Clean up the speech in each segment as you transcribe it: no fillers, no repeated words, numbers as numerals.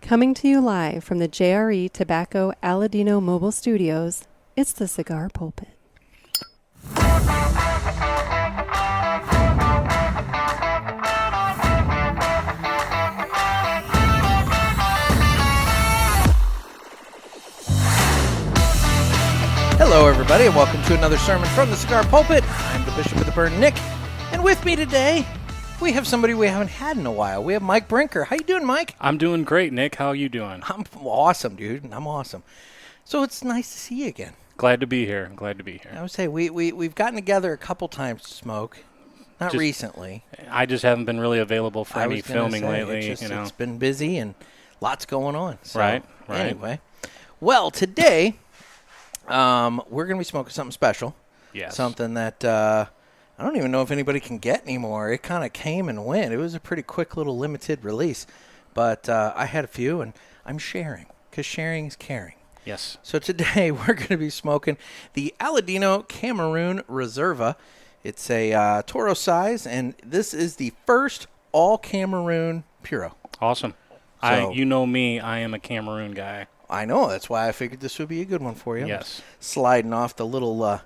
Coming to you live from the JRE Tobacco Aladino Mobile Studios, it's the Cigar Pulpit. Hello, everybody, and welcome to another sermon from the Cigar Pulpit. I'm the Bishop of the Burn, Nick, and with me today, we have somebody we haven't had in a while. We have Mike Brinker. How you doing, Mike? I'm doing great, Nick. How are you doing? I'm awesome, dude. I'm awesome. So it's nice to see you again. Glad to be here. I would say we've gotten together a couple times to smoke. Not recently. I just haven't been really available for any filming lately. It's been busy and lots going on. So, right. Anyway, well, today we're going to be smoking something special. Yes. Something that I don't even know if anybody can get anymore. It kind of came and went. It was a pretty quick little limited release. But I had a few, and I'm sharing, because sharing is caring. Yes. So today we're going to be smoking the Aladino Cameroon Reserva. It's a Toro size, and this is the first all Cameroon Puro. Awesome. So, you know me, I am a Cameroon guy. I know. That's why I figured this would be a good one for you. Yes. Sliding off the little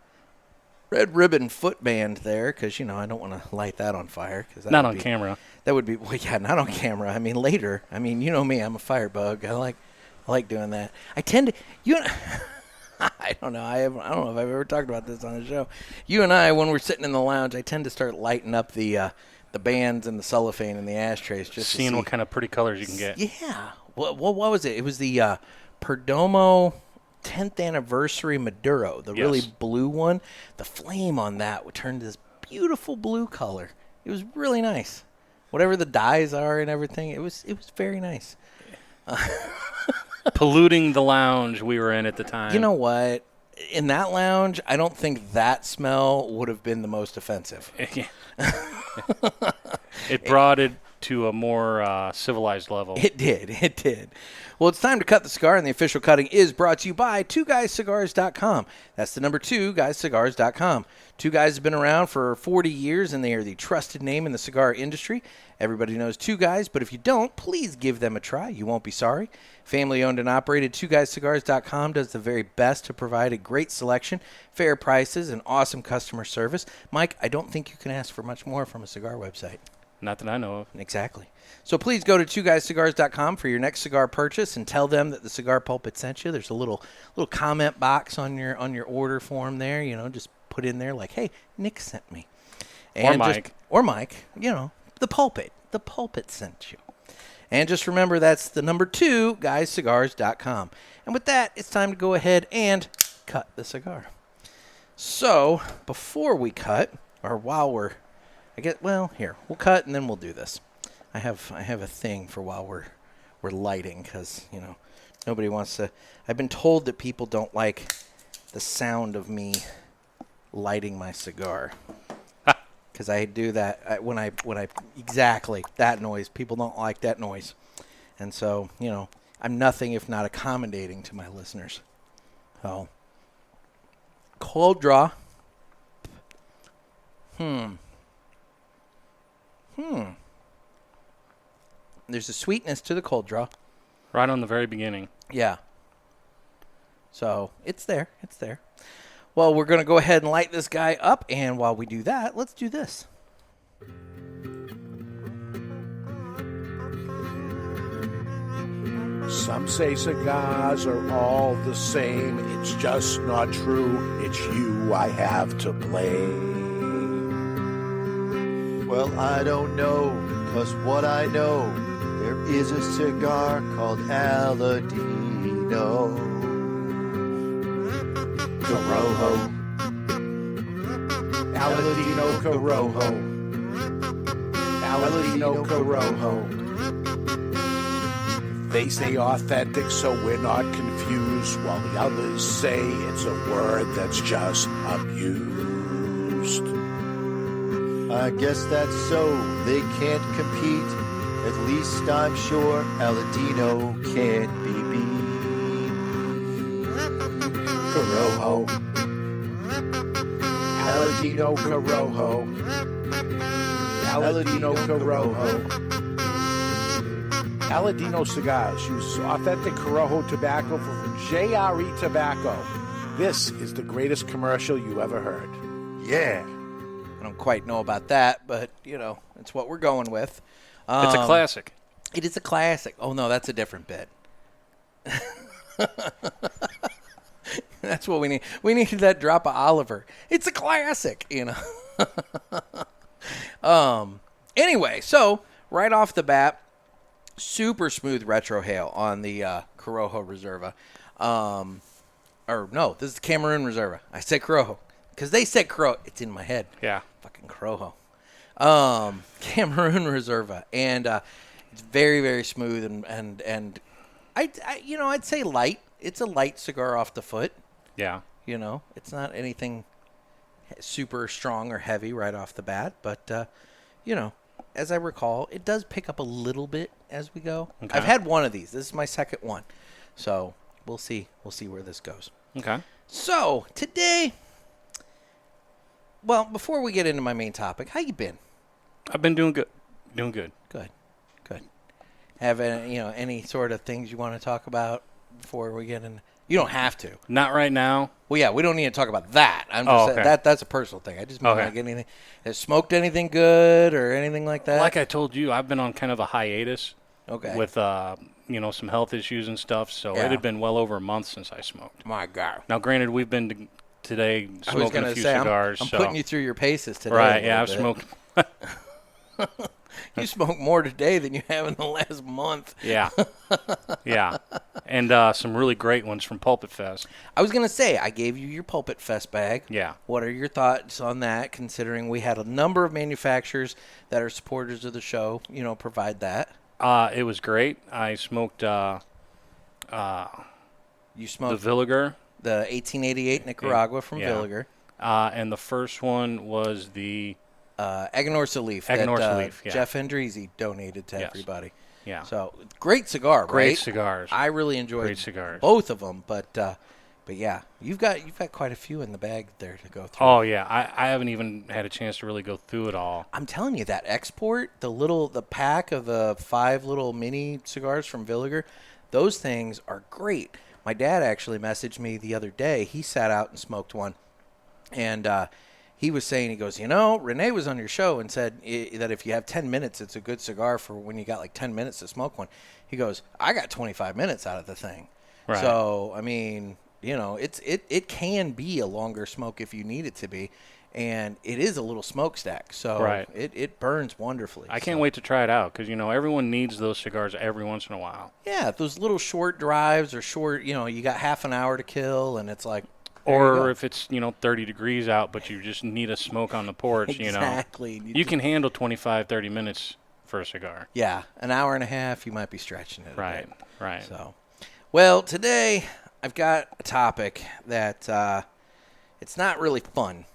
red ribbon footband there, because, I don't want to light that on fire. Not on camera. That would be, not on camera. I mean, later. I mean, you know me, I'm a firebug. I like doing that. I tend to, I don't know. I don't know if I've ever talked about this on the show. You and I, when we're sitting in the lounge, I tend to start lighting up the bands and the cellophane and the ashtrays. Just seeing what kind of pretty colors you can get. Yeah. What was it? It was the Perdomo 10th anniversary Maduro, the really blue one. The flame on that would turn this beautiful blue color. It was really nice. Whatever the dyes are and everything, it was very nice. Polluting the lounge we were in at the time. You know what? In that lounge, I don't think that smell would have been the most offensive. It brought it to a more civilized level. It did. Well, it's time to cut the cigar, and the official cutting is brought to you by 2guyscigars.com. That's the number 2guyscigars.com. Two Guys have been around for 40 years, and they are the trusted name in the cigar industry. Everybody knows Two Guys, but if you don't, please give them a try. You won't be sorry. Family-owned and operated, 2guyscigars.com does the very best to provide a great selection, fair prices, and awesome customer service. Mike, I don't think you can ask for much more from a cigar website. Not that I know of. Exactly. So please go to 2guyscigars.com for your next cigar purchase and tell them that the Cigar Pulpit sent you. There's a little comment box on your order form there. Just put in there like, hey, Nick sent me. And Mike. Or Mike. The Pulpit. The Pulpit sent you. And just remember, that's the number 2guyscigars.com. And with that, it's time to go ahead and cut the cigar. So before we cut, or while we're here, we'll cut and then we'll do this. I have a thing for while we're lighting, because, nobody wants to. I've been told that people don't like the sound of me lighting my cigar. Because I do that when I exactly that noise. People don't like that noise. And so, I'm nothing if not accommodating to my listeners. So, cold draw. There's a sweetness to the cold draw. Right on the very beginning. Yeah. So, it's there. Well, we're going to go ahead and light this guy up, and while we do that, let's do this. Some say cigars are all the same. It's just not true. It's you I have to blame. Well, I don't know, 'cause what I know, there is a cigar called Aladino Corojo. Aladino Corojo. Aladino Corojo. They say authentic, so we're not confused, while the others say it's a word that's just abused. I guess that's so. They can't compete. At least I'm sure Aladino can't be beat. Corojo. Aladino Corojo. Aladino Corojo. Aladino Cigars uses authentic Corojo tobacco from JRE Tobacco. This is the greatest commercial you ever heard. Yeah. I don't quite know about that, but, it's what we're going with. It's a classic. It is a classic. Oh, no, that's a different bit. That's what we need. We need that drop of Oliver. It's a classic, Anyway, so right off the bat, super smooth retrohale on the Corojo Reserva. This is the Cameroon Reserva. I said Corojo because they said Corojo. It's in my head. Yeah. Fucking Corojo. Cameroon Reserva. And it's very, very smooth and I'd say light. It's a light cigar off the foot. Yeah. It's not anything super strong or heavy right off the bat, but as I recall, it does pick up a little bit as we go. Okay. I've had one of these. This is my second one. So we'll see. We'll see where this goes. Okay. So today, before we get into my main topic, how you been? I've been doing good. Doing good. Good. Have any sort of things you want to talk about before we get in? You don't have to. Not right now. Well, yeah, we don't need to talk about that. I'm just saying okay. that's a personal thing. I just mean Okay. like anything. Has smoked anything good or anything like that? Like I told you, I've been on kind of a hiatus. Okay. With some health issues and stuff. So Yeah. it had been well over a month since I smoked. My God. Now, granted, we've been today I was smoking going a to few say, cigars. I'm so. putting you through your paces today. Right, a yeah, I've little bit. smoked. You smoked more today than you have in the last month. Yeah. Yeah. And some really great ones from Pulpit Fest. I was going to say, I gave you your Pulpit Fest bag. Yeah. What are your thoughts on that, considering we had a number of manufacturers that are supporters of the show, provide that? It was great. I smoked You the smoked Villiger. the 1888 Nicaragua from Yeah. Villiger. And the first one was the Aganorsa Leaf. Aganorsa that, Leaf, yeah. Jeff Hendrizi donated to Yes. everybody. Yeah. So, great cigar, Great right? cigars. I really enjoyed Great cigars. both of them, but yeah, you've got quite a few in the bag there to go through. Oh, yeah. I haven't even had a chance to really go through it all. I'm telling you, that export, the pack of the 5 little mini cigars from Villiger, those things are great. My dad actually messaged me the other day. He sat out and smoked one, and he was saying, he goes, Renee was on your show and said that if you have 10 minutes, it's a good cigar for when you got like 10 minutes to smoke one. He goes, I got 25 minutes out of the thing. Right. So, I mean, it can be a longer smoke if you need it to be. And it is a little smokestack. So Right. it burns wonderfully. I can't wait to try it out because, everyone needs those cigars every once in a while. Yeah, those little short drives or short, you got half an hour to kill and it's like, there you Or go. if it's, 30 degrees out, but you just need a smoke on the porch, Exactly. You can handle 25, 30 minutes for a cigar. Yeah, an hour and a half, you might be stretching it. Right, A bit. right. So, well, today I've got a topic that it's not really fun,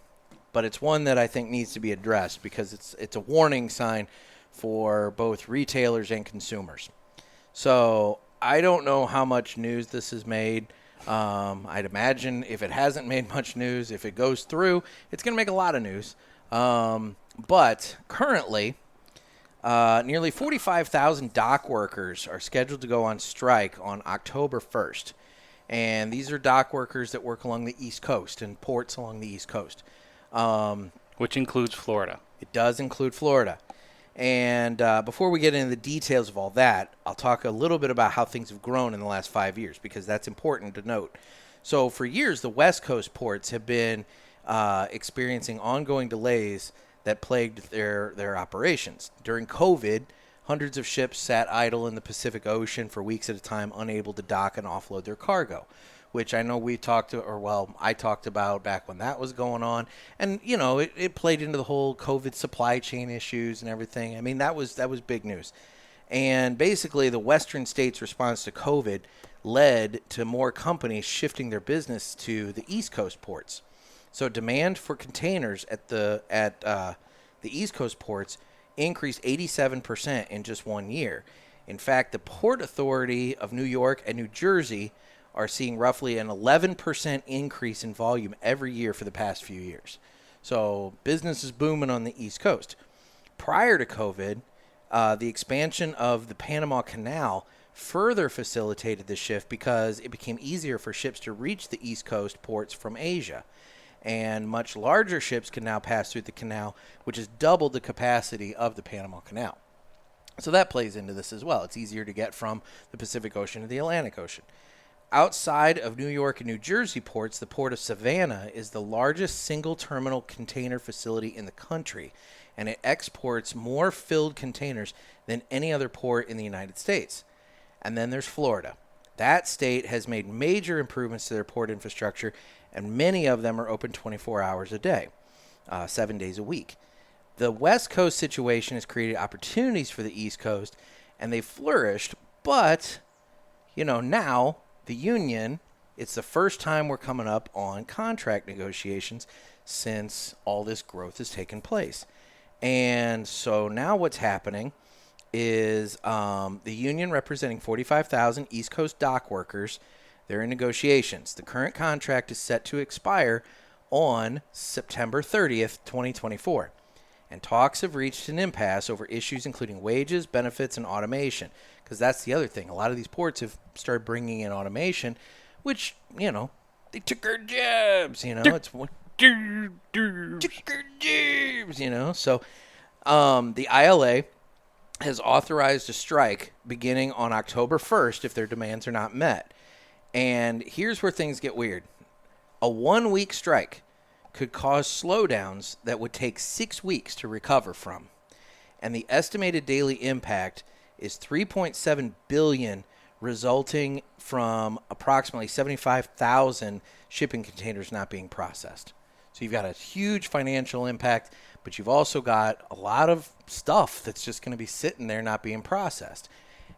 but it's one that I think needs to be addressed because it's a warning sign for both retailers and consumers. So I don't know how much news this has made. I'd imagine if it hasn't made much news, if it goes through, it's going to make a lot of news. But currently, nearly 45,000 dock workers are scheduled to go on strike on October 1st. And these are dock workers that work along the East Coast and ports along the East Coast. Which includes Florida. It does include Florida. And before we get into the details of all that, I'll talk a little bit about how things have grown in the last 5 years, because that's important to note. So for years, the West Coast ports have been experiencing ongoing delays that plagued their operations. During COVID, hundreds of ships sat idle in the Pacific Ocean for weeks at a time, unable to dock and offload their cargo, which I know I talked about back when that was going on. And, it played into the whole COVID supply chain issues and everything. I mean, that was big news. And basically, the Western states' response to COVID led to more companies shifting their business to the East Coast ports. So demand for containers at the East Coast ports increased 87% in just 1 year. In fact, the Port Authority of New York and New Jersey are seeing roughly an 11% increase in volume every year for the past few years. So business is booming on the East Coast. Prior to COVID, The expansion of the Panama Canal further facilitated the shift because it became easier for ships to reach the East Coast ports from Asia. And much larger ships can now pass through the canal, which has doubled the capacity of the Panama Canal. So that plays into this as well. It's easier to get from the Pacific Ocean to the Atlantic Ocean. Outside of New York and New Jersey ports, the port of Savannah is the largest single terminal container facility in the country, and it exports more filled containers than any other port in the United States. And then there's Florida. That state has made major improvements to their port infrastructure, and many of them are open 24 hours a day, 7 days a week. The West Coast situation has created opportunities for the East Coast, and they've flourished, but, now the union, it's the first time we're coming up on contract negotiations since all this growth has taken place. And so now what's happening is the union representing 45,000 East Coast dock workers, they're in negotiations. The current contract is set to expire on September 30th, 2024. And talks have reached an impasse over issues including wages, benefits, and automation. Because that's the other thing. A lot of these ports have started bringing in automation, which, they took our jobs, it's what took our jobs, So the ILA has authorized a strike beginning on October 1st if their demands are not met. And here's where things get weird. A 1-week strike could cause slowdowns that would take 6 weeks to recover from. And the estimated daily impact is $3.7 billion, resulting from approximately 75,000 shipping containers not being processed. So you've got a huge financial impact, but you've also got a lot of stuff that's just going to be sitting there not being processed.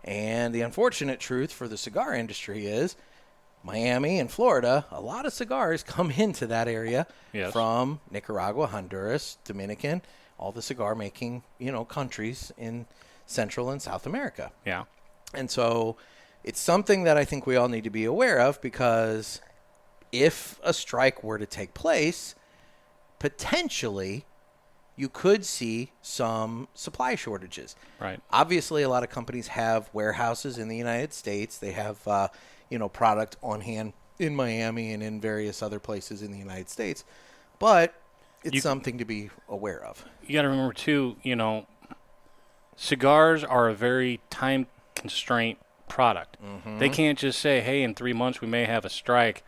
And the unfortunate truth for the cigar industry is Miami and Florida, a lot of cigars come into that area from Nicaragua, Honduras, Dominican, all the cigar making, countries in Central and South America. Yeah. And so it's something that I think we all need to be aware of, because if a strike were to take place, potentially you could see some supply shortages. Right. Obviously, a lot of companies have warehouses in the United States. They have, product on hand in Miami and in various other places in the United States. But it's something to be aware of. You got to remember, too, cigars are a very time-constraint product. Mm-hmm. They can't just say, hey, in 3 months we may have a strike.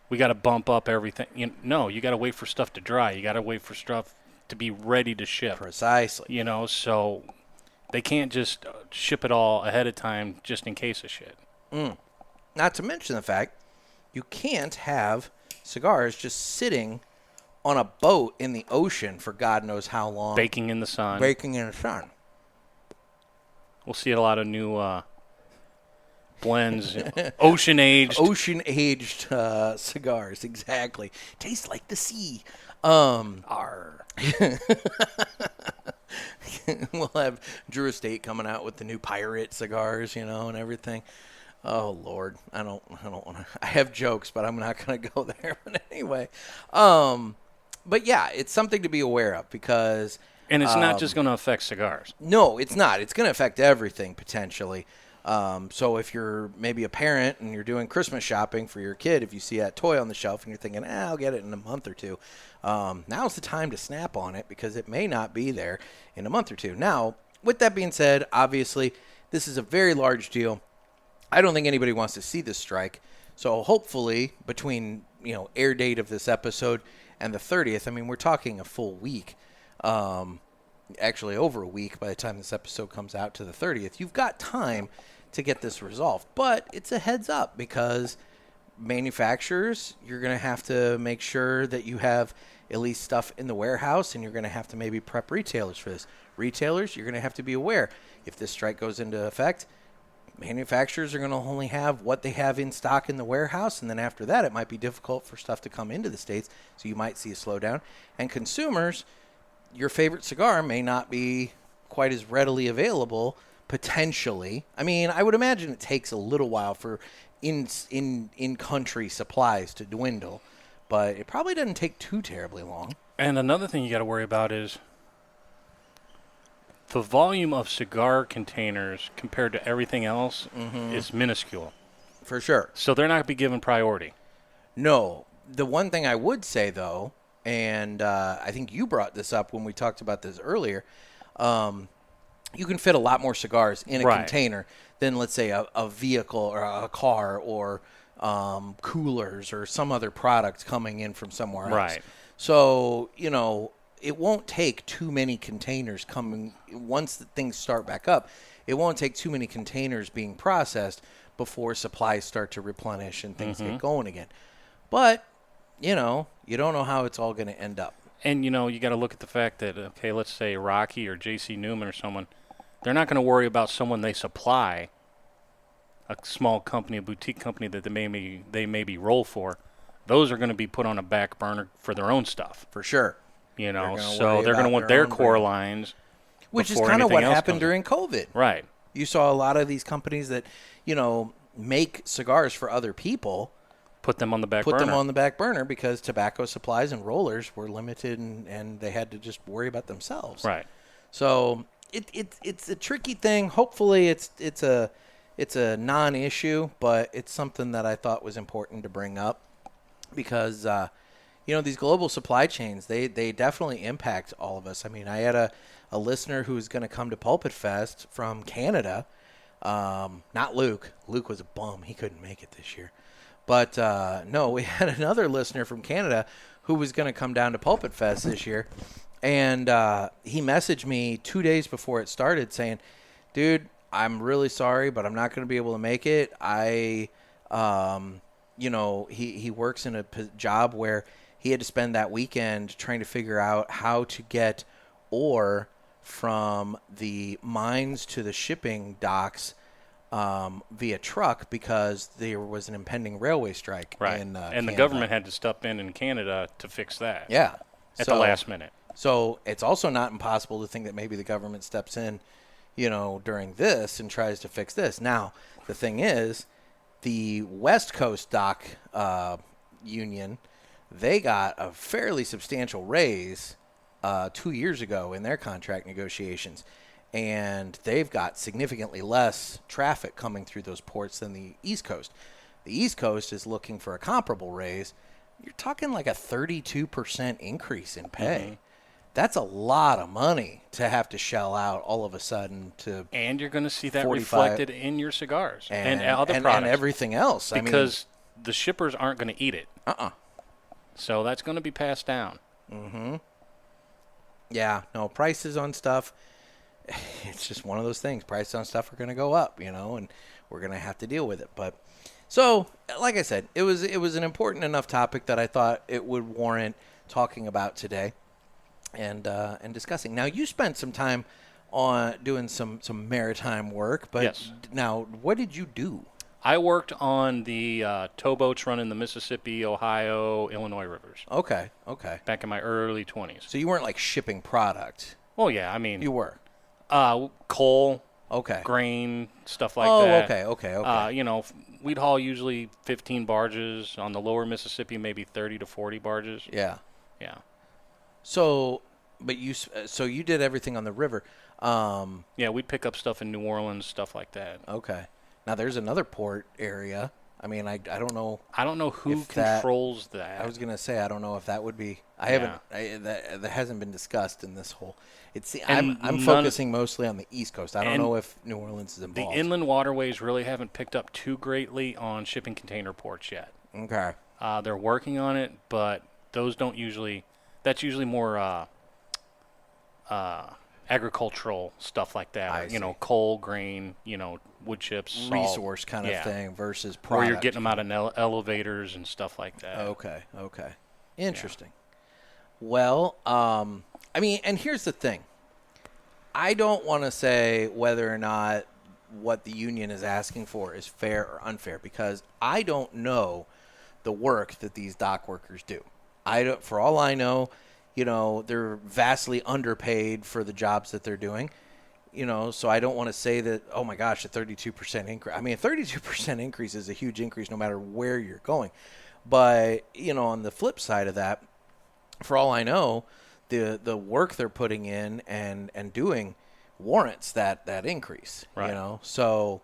We got to bump up everything. No, you got to wait for stuff to dry. You got to wait for stuff to be ready to ship. Precisely. So they can't just ship it all ahead of time just in case of shit. Not to mention the fact you can't have cigars just sitting on a boat in the ocean for God knows how long. Baking in the sun. We'll see a lot of new blends, ocean-aged. Ocean-aged cigars, exactly. Tastes like the sea. Arr. We'll have Drew Estate coming out with the new pirate cigars, and everything. Oh Lord, I don't want to. I have jokes, but I'm not going to go there. But anyway, but yeah, it's something to be aware of, because. And it's not just going to affect cigars. No, it's not. It's going to affect everything potentially. So if you're maybe a parent and you're doing Christmas shopping for your kid, if you see that toy on the shelf and you're thinking, I'll get it in a month or two, now's the time to snap on it, because it may not be there in a month or two. Now, with that being said, obviously, this is a very large deal. I don't think anybody wants to see this strike. So hopefully between, air date of this episode and the 30th, we're talking a full week. Actually over a week by the time this episode comes out to the 30th. You've got time to get this resolved, but it's a heads up, because manufacturers, you're going to have to make sure that you have at least stuff in the warehouse, and you're going to have to maybe prep retailers for this. Retailers, you're going to have to be aware. If this strike goes into effect, manufacturers are going to only have what they have in stock in the warehouse, and then after that, it might be difficult for stuff to come into the States, so you might see a slowdown. And consumers, your favorite cigar may not be quite as readily available, potentially. I would imagine it takes a little while for in-country supplies to dwindle, but it probably doesn't take too terribly long. And another thing you got to worry about is the volume of cigar containers compared to everything else is minuscule. For sure. So they're not going to be given priority. No. The one thing I would say, though, and I think you brought this up when we talked about this earlier, you can fit a lot more cigars in a container than, let's say, a vehicle or a car or coolers or some other product coming in from somewhere else. Right. So, it won't take too many containers coming. Once things start back up, it won't take too many containers being processed before supplies start to replenish and things get going again. But, you don't know how it's all going to end up. And, you got to look at the fact that, okay, let's say Rocky or J.C. Newman or someone, they're not going to worry about someone they supply, a small company, a boutique company that they maybe roll for. Those are going to be put on a back burner for their own stuff. For sure. So they're going to want their core lines. Which is kind of what happened during COVID. Right. You saw a lot of these companies that, make cigars for other people. Put them on the back burner because tobacco supplies and rollers were limited and they had to just worry about themselves. Right. So it's a tricky thing. Hopefully it's a non-issue, but it's something that I thought was important to bring up because these global supply chains, they definitely impact all of us. I mean, I had a listener who's going to come to Pulpit Fest from Canada. Not Luke. Luke was a bum. He couldn't make it this year. But, no, we had another listener from Canada who was going to come down to Pulpit Fest this year. And he messaged me 2 days before it started saying, dude, I'm really sorry, but I'm not going to be able to make it. He works in a job where he had to spend that weekend trying to figure out how to get ore from the mines to the shipping docks via truck because there was an impending railway strike. Right. In and Canada. the government had to step in Canada to fix that. Yeah. At the last minute. So it's also not impossible to think that maybe the government steps in, during this and tries to fix this. Now, the thing is, the West Coast Dock Union, they got a fairly substantial raise 2 years ago in their contract negotiations. And they've got significantly less traffic coming through those ports than the East Coast. The East Coast is looking for a comparable raise. You're talking like a 32% increase in pay. That's a lot of money to have to shell out all of a sudden to. And you're going to see that reflected in your cigars and other products. And everything else. Because the shippers aren't going to eat it. So that's going to be passed down. Yeah, no, prices on stuff, it's just one of those things. Prices on stuff are going to go up, and we're going to have to deal with it. But so, like I said, it was an important enough topic that I thought it would warrant talking about today and discussing. Now, you spent some time on doing some maritime work, but yes. Now, what did you do? I worked on the towboats running the Mississippi, Ohio, Illinois rivers. Okay. Back in my early 20s. So you weren't like shipping product. Well, yeah, I mean. You were. Coal. Okay. Grain, stuff like that. Okay. We'd haul usually 15 barges. On the lower Mississippi, maybe 30 to 40 barges. Yeah. Yeah. So you did everything on the river. Yeah, we'd pick up stuff in New Orleans, stuff like that. Okay. Now there's another port area. I mean, I don't know. I don't know who controls that. I was gonna say I don't know if that would be. That hasn't been discussed in this whole. I'm focusing mostly on the East Coast. I don't know if New Orleans is involved. The inland waterways really haven't picked up too greatly on shipping container ports yet. Okay. They're working on it, but those don't usually. That's usually more agricultural stuff like that. Coal, grain, wood chips, salt. Resource kind of thing versus product. Or you're getting them out of elevators and stuff like that. Okay. Interesting. Yeah. Well, and here's the thing. I don't want to say whether or not what the union is asking for is fair or unfair because I don't know the work that these dock workers do. For all I know, they're vastly underpaid for the jobs that they're doing. So I don't want to say that, oh my gosh, a 32% increase. I mean, a 32% increase is a huge increase no matter where you're going. But, on the flip side of that, for all I know, the work they're putting in and doing warrants that increase. Right. You know, so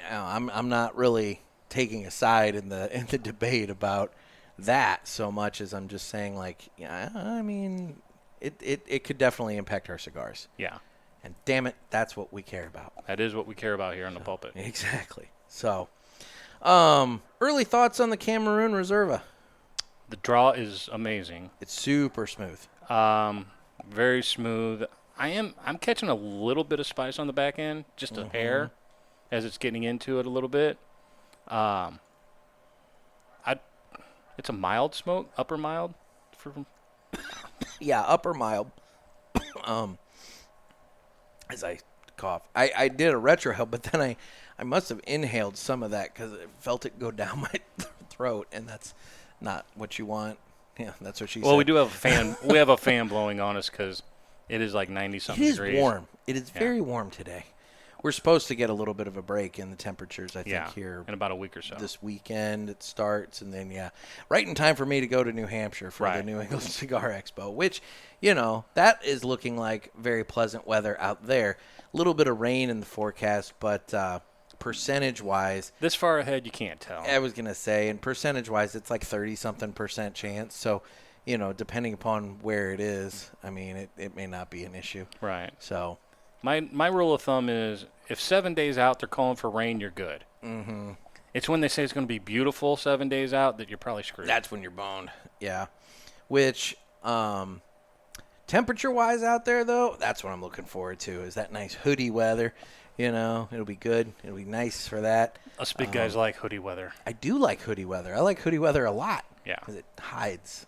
I'm not really taking a side in the debate about that so much as I'm just saying, like, yeah, I mean, it could definitely impact our cigars. Yeah. And damn it, that's what we care about. That is what we care about here on the pulpit. Exactly. So, early thoughts on the Cameroon Reserva. The draw is amazing. It's super smooth. Very smooth. I'm catching a little bit of spice on the back end, just a hair, as it's getting into it a little bit. It's a mild smoke, upper mild. Yeah, upper mild. As I cough, I did a retro hell, but then I must have inhaled some of that because I felt it go down my throat, and that's not what you want. Yeah, that's what she said. Well, we do have a fan. We have a fan blowing on us because it is like 90-something degrees. It is warm. It is very warm today. We're supposed to get a little bit of a break in the temperatures, I think, here. In about a week or so. This weekend it starts, and then, right in time for me to go to New Hampshire for the New England Cigar Expo, which, that is looking like very pleasant weather out there. A little bit of rain in the forecast, but percentage-wise. This far ahead, you can't tell. I was going to say, and percentage-wise, it's like 30-something% chance. So, depending upon where it is, I mean, it may not be an issue. Right. So My rule of thumb is if 7 days out they're calling for rain, you're good. Mm-hmm. It's when they say it's going to be beautiful 7 days out that you're probably screwed. That's when you're boned. Yeah. Which, temperature-wise out there, though, that's what I'm looking forward to, is that nice hoodie weather. It'll be good. It'll be nice for that. Us big guys like hoodie weather. I do like hoodie weather. I like hoodie weather a lot. Yeah. Because it hides.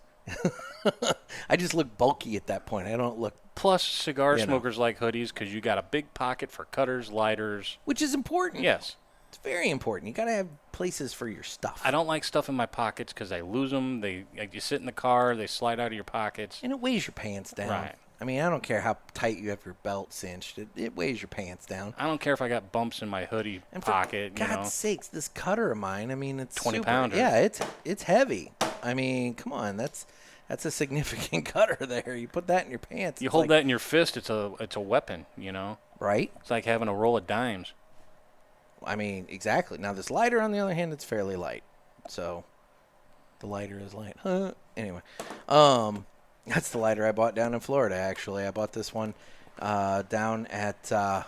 I just look bulky at that point. I don't look. Plus, cigar smokers like hoodies because you got a big pocket for cutters, lighters. Which is important. Yes. It's very important. You got to have places for your stuff. I don't like stuff in my pockets because I lose them. You sit in the car, they slide out of your pockets. And it weighs your pants down. Right. I mean, I don't care how tight you have your belt cinched. It weighs your pants down. I don't care if I got bumps in my hoodie pocket. For God's sakes, this cutter of mine, I mean, it's 20 super, pounder. Yeah, it's heavy. I mean, come on, that's a significant cutter there. You put that in your pants. You hold that in your fist, it's a weapon, Right? It's like having a roll of dimes. I mean, exactly. Now, this lighter, on the other hand, it's fairly light. So, the lighter is light. Anyway, that's the lighter I bought down in Florida, actually. I bought this one down at... I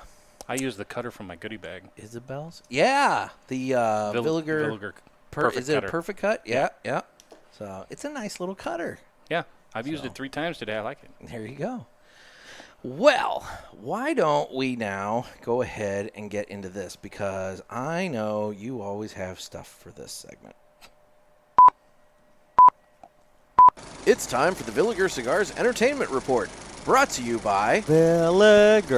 use the cutter from my goodie bag. Isabel's? Yeah, the Villiger. Is it cutter. A perfect cut? Yeah. So, it's a nice little cutter. Yeah, I've used it 3 times today. I like it. There you go. Well, why don't we now go ahead and get into this? Because I know you always have stuff for this segment. It's time for the Villiger Cigars Entertainment Report, brought to you by Villiger.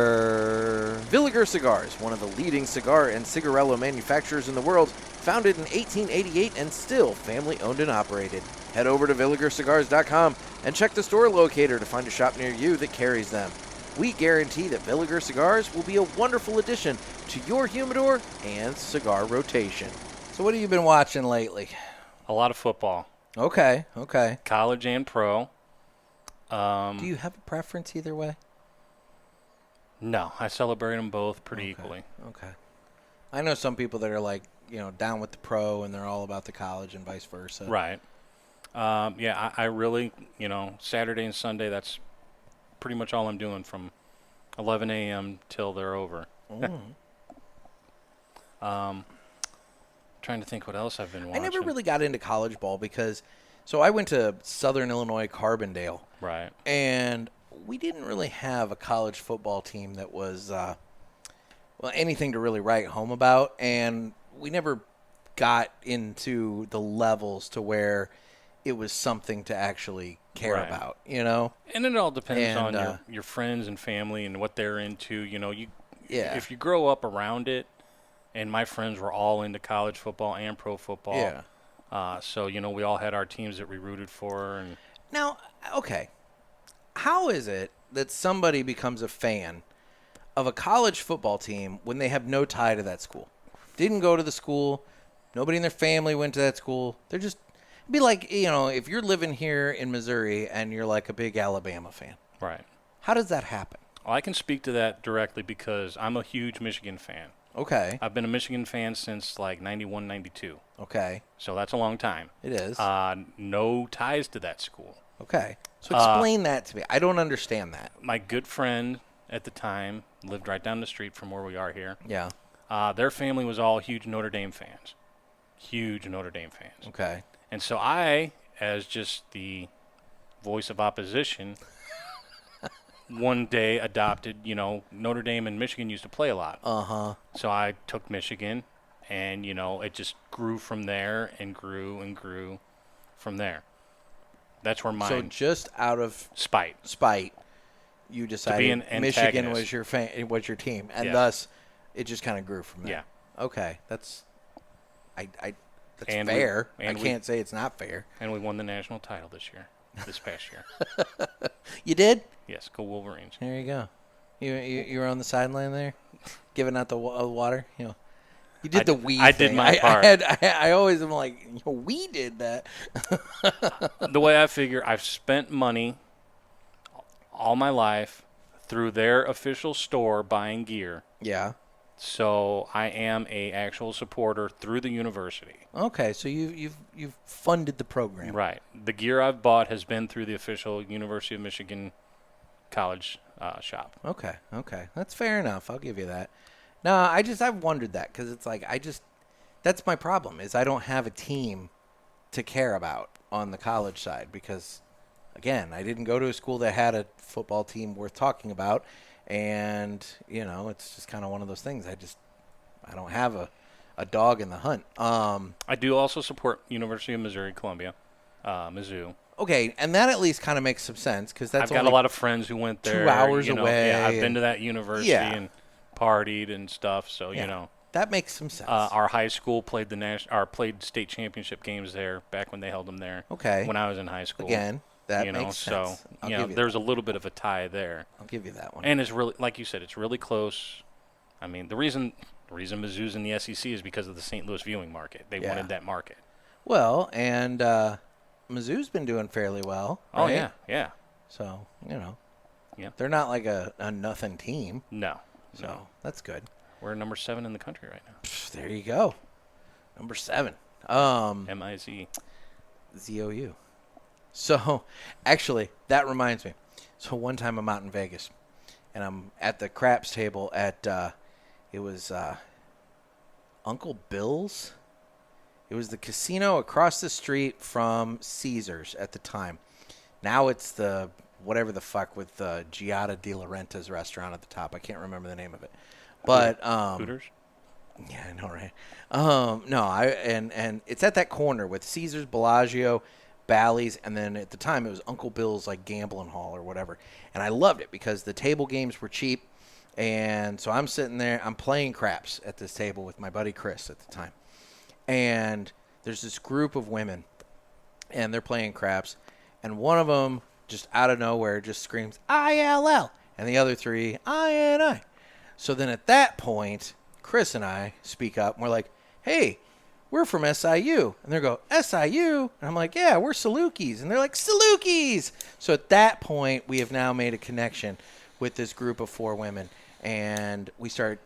Villiger Cigars, one of the leading cigar and cigarello manufacturers in the world, founded in 1888 and still family-owned and operated. Head over to VilligerCigars.com and check the store locator to find a shop near you that carries them. We guarantee that Villiger Cigars will be a wonderful addition to your humidor and cigar rotation. So what have you been watching lately? A lot of football. Okay. College and pro. Do you have a preference either way? No, I celebrate them both pretty equally. Okay. I know some people that are like, down with the pro and they're all about the college and vice versa. Right. I really, Saturday and Sunday, that's pretty much all I'm doing from 11 a.m. till they're over. Trying to think what else I've been watching. I never really got into college ball because, so I went to Southern Illinois Carbondale. Right. And we didn't really have a college football team that was, anything to really write home about. And we never got into the levels to where it was something to actually care about, And it all depends on your friends and family and what they're into. If you grow up around it, and my friends were all into college football and pro football. Yeah. So, we all had our teams that we rooted for. And now, okay, how is it that somebody becomes a fan of a college football team when they have no tie to that school? Didn't go to the school. Nobody in their family went to that school. They're just, it'd be like, if you're living here in Missouri and you're like a big Alabama fan. Right. How does that happen? Well, I can speak to that directly because I'm a huge Michigan fan. Okay. I've been a Michigan fan since like 91, 92. Okay. So that's a long time. It is. No ties to that school. Okay. So explain that to me. I don't understand that. My good friend at the time lived right down the street from where we are here. Yeah. Their family was all huge Notre Dame fans. Huge Notre Dame fans. Okay. And so I, as just the voice of opposition, one day adopted, Notre Dame and Michigan used to play a lot. Uh-huh. So I took Michigan, and, it just grew from there and grew from there. That's where So just out of spite, you to be decided an Michigan antagonist. was your team, and Yeah. thus it just kind of grew from there. Yeah. Okay. That's And fair. we- I and we- can't say it's not fair. And we won the national title this past year. You did? Yes, go Wolverines. There you go. You were on the sideline there, giving out the water. You did the we. I did thing. my part. I always am like, we did that. The way I figure, I've spent money all my life through their official store buying gear. Yeah. So I am a actual supporter through the university. Okay, so you've funded the program. Right. The gear I've bought has been through the official University of Michigan college shop. Okay, that's fair enough. I'll give you that. No, I've wondered that because it's like that's my problem is I don't have a team to care about on the college side because, again, I didn't go to a school that had a football team worth talking about, and it's just kind of one of those things. I don't have a dog in the hunt. I do also support University of Missouri Columbia, Mizzou. Okay, and that at least kind of makes some sense because that's I've got a lot of friends who went there. 2 hours away. Yeah, I've been to that university Yeah. and partied and stuff. So that makes some sense. our high school played played state championship games there back when they held them there. Okay. When I was in high school. Again, that makes sense. So I'll give you there's a little bit of a tie there. I'll give you that one. And it's really, like you said, it's really close. I mean, the reason Mizzou's in the SEC is because of the St. Louis viewing market. They wanted that market. Well, and Mizzou's been doing fairly well. Oh right? yeah. So Yeah. they're not like a nothing team. No. So that's good. We're number 7 in the country right now. There you go. Number 7. MIZ. ZOU. So actually, that reminds me. So one time I'm out in Vegas, and I'm at the craps table at it was Uncle Bill's. It was the casino across the street from Caesars at the time. Now it's the whatever the fuck with Giada De Laurentiis restaurant at the top. I can't remember the name of it. But Hooters? yeah, I know, right? No, and it's at that corner with Caesars, Bellagio, Bally's, and then at the time it was Uncle Bill's like gambling hall or whatever. And I loved it because the table games were cheap. And so I'm sitting there, I'm playing craps at this table with my buddy Chris at the time. And there's this group of women, and they're playing craps. And one of them, just out of nowhere, just screams, ILL. And the other 3, INI. So then at that point, Chris and I speak up, and we're like, hey, we're from SIU. And they go, SIU? And I'm like, yeah, we're Salukis. And they're like, Salukis! So at that point, we have now made a connection with this group of 4 women. And we start,